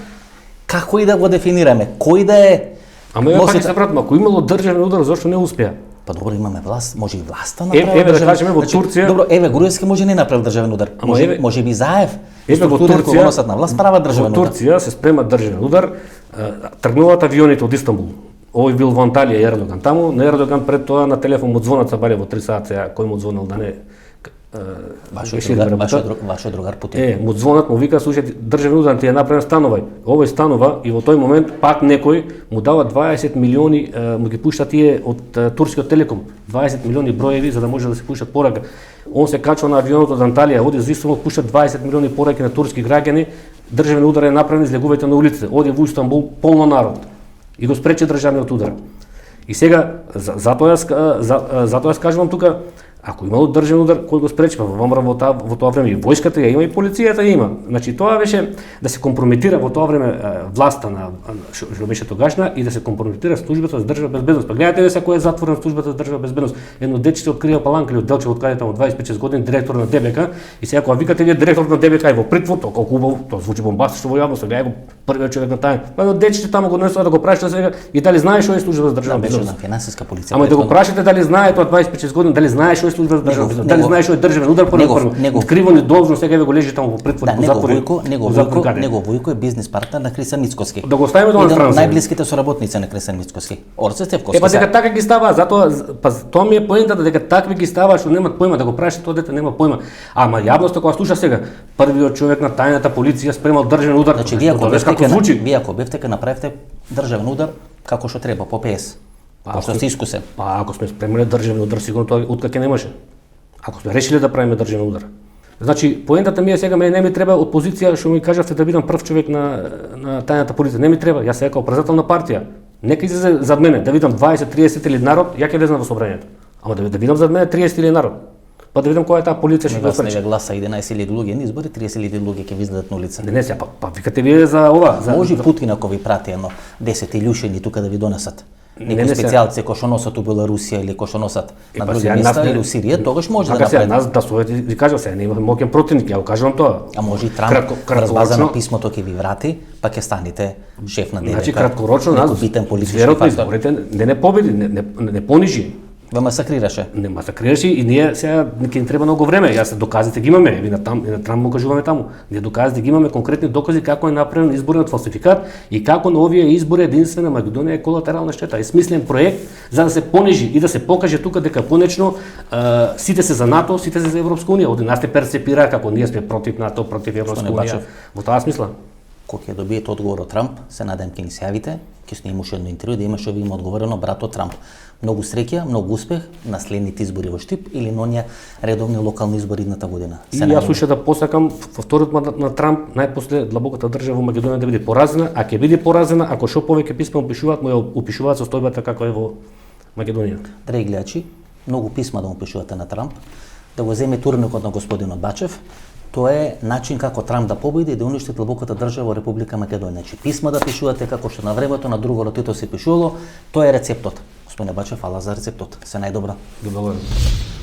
Како и да го дефинираме, кој да е Ама ја пак се вратам, ако имало државен удар, зошто не успеа? Па добро, имаме власт, може и власта направи. Еве да кажеме во Турција. Добро, еве Груевски може не направи државен удар. Ама еве- Може би Заев. Еве во структурите кои го Турција, носат на власт прават државен во удар. Турција се спрема државен удар, тргнуваат авионите од Истанбул. Овој бил во Анталија и Ердоган таму, на Ердоган пред тоа на телефон му звонаца баре во 3 сати, кој му звонел да не Вашиот другар Путин. му звонат, му вика, слушај, државен удар ти е направен, станувај. Овој станува и во тој момент пак некој му дава 20 милиони, му ги пушта тие од турскиот телеком, 20 милиони броеви за да може да се пуштат порака. Он се качува на авионот од Анталија, оди за Истанбул, пушта 20 милиони пораки на турски граѓани, државен удар е направен, излегувајте на улиците, оди во Истанбул полно народ и го спречи државниот удар. И сега затоа јас кажувам тука, Ако имало државен удар, кој го спречи, па во тоа време и војската ја има и полицијата ја има. Значи тоа беше да се компрометира во тоа време власта на што беше тогашна и да се компрометира службата за државна безбедност. Па гледате се кој е затворен службата за државна безбедност. Едно дече открива паланка или од Делчев откаде таму 25 години директор на ДБК и сега кога викате вие директор на ДБК и во притвор, тоа колку убаво, тоа звучи бомбастично во јавност, сега е го првиот човек на тајна. Па едно дече таму го донесува да го прашаат сега и дали знае што е служба за државна Беше на безбедност. финансиска полиција. Ама да го прашате дали знае тоа 25 години, дали знае што е служба за државна безбедност, дали знае што е државен удар прво. Криво не должно сега ве го лежи таму во притвор, Да, во затвор. него Војко е бизнис партнер на Крисан Мицкоски. Да го оставиме тоа на страна. Најблиските соработници на Крисан Мицкоски. Орце Стевковски. Па дека така ги става, затоа па тоа ми е поентата дека такви ги става што немаат појма да го прашат тоа дете нема појма. Ама јавноста кога слуша сега првиот човек на тајната полиција спремал државен удар. Значи вие ако бевте ке направите државен удар како што треба по ПС. Пошто сте искусен. Па ако сме спремале државен удар, сигурно тоа откако немаше. Ако сме решиле да правиме државен удар. Значи, поентата ми е сега, не ми треба од позиција што ми кажавте да бидам прв човек на тајната полиција. Не ми треба, јас сега како председател на партија. Нека излезе зад мене, да видам 20, 30 или народ, ја ќе влезам во собранието. Ама да видам зад мене 30 или народ. Па да видам која е таа полиција што го спречи. Не гласа 11.000 луѓе на избори, 30.000 луѓе ќе ви излезат на улица. Не, сега па викате вие за ова, за може Путин ако ви прати едно 10 илјушени тука да ви донесат. Некои специјалци кои што носат у Беларусија или кои што носат на други места или у Сирија, тогаш може да направи. Нас да Совети ви кажа сега, не имаме моќен противник, ја го кажувам тоа. А може и Трамп врз база на писмото ќе ви врати, па ќе станете шеф на ДБК. Значи краткорочно нас битен политички фактор. Не победи, не понижи. Ве масакрираше. Не масакрираше и ние сега ќе ни треба многу време. Јас доказите ги имаме, и на Трамп му кажуваме таму. Ние доказите ги имаме конкретни докази како е направен изборниот фалсификат и како на овие избори единствена Македонија е колатерална штета. Е смислен проект за да се понижи и да се покаже тука дека конечно сите се за НАТО, сите се за Европска унија. Од нас те перцепира како ние сме против НАТО, против Европска унија. Во таа смисла. Кога ќе добиете одговор од Трамп, се надам ќе ни се јавите, ќе снимаме едно интервју да има што ви има одговорено братот Трамп. Многу среќа, многу успех на следните избори во Штип или на оние редовни локални избори идната година. И јас уште да посакам во вториот мандат на Трамп најпосле длабоката држава во Македонија да биде поразена, а ќе биде поразена ако што повеќе писма упишуваат, му ја упишуваат состојбата како е во Македонија. Драги гледачи, многу писма да му пишувате на Трамп, да го земе турникот на господинот Бачев. Тоа е начин како Трамп да победи и да уништи длабоката држава во Република Македонија. Значи писма да пишувате како што на времето на друго Тито се пишувало, тоа е рецептот. Господине Бачев, фала за рецептот. Се најдобро. Благодарам.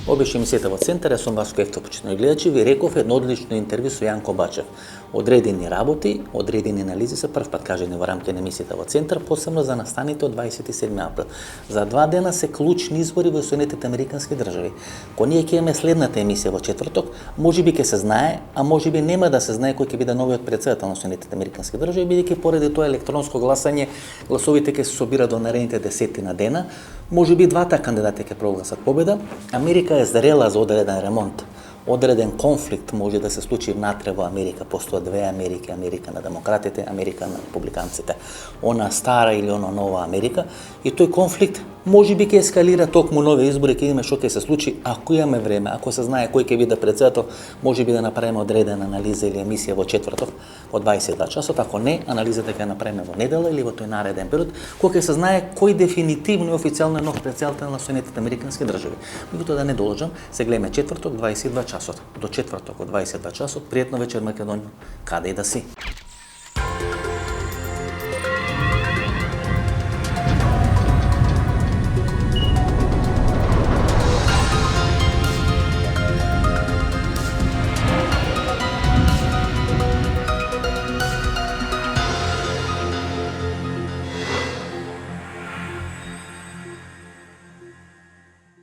Обише емисијата во Центар, јас сум Васко Ефтов, почитувани гледачи, ви реков едно одлично интервју со Јанко Бачев. Одредени работи, одредени анализи се прв пат кажени во рамки на емисијата во Центар, посебно за настаните од 27 април. За 2 дена се клучни избори во Соединетите Американски држави. Кога ние ќе имаме следната емисија во четврток, можеби ќе се знае, а можеби нема да се знае кој ќе биде новиот претседател на Соединетите Американски држави, бидејќи поради тоа електронско гласање, гласовите ќе се собираат до наредните 10 на дена. Можеби двата кандидати ќе прогласат победа. Америка е зрела за одреден ремонт. Одреден конфликт може да се случи внатре во Америка. Постојат две Америки, Америка на демократите, Америка на републиканците. Она стара или она нова Америка. И тој конфликт можеби ќе ескалира токму нови избори, ќе видиме што ќе се случи ако имаме време, ако се знае кој ќе биде претседател, можеби да направиме одредена анализа или емисија во четврток во 22 часот, ако не, анализата ќе направиме во недела или во тој нареден период, кога ќе се знае кој дефинитивно и официјално е нов претседател на Соединетите Американски држави. Меѓутоа да не должам, се гледаме четврток 22 часот. До четврток во 22 часот, пријатно вечер Македонија, каде и да си.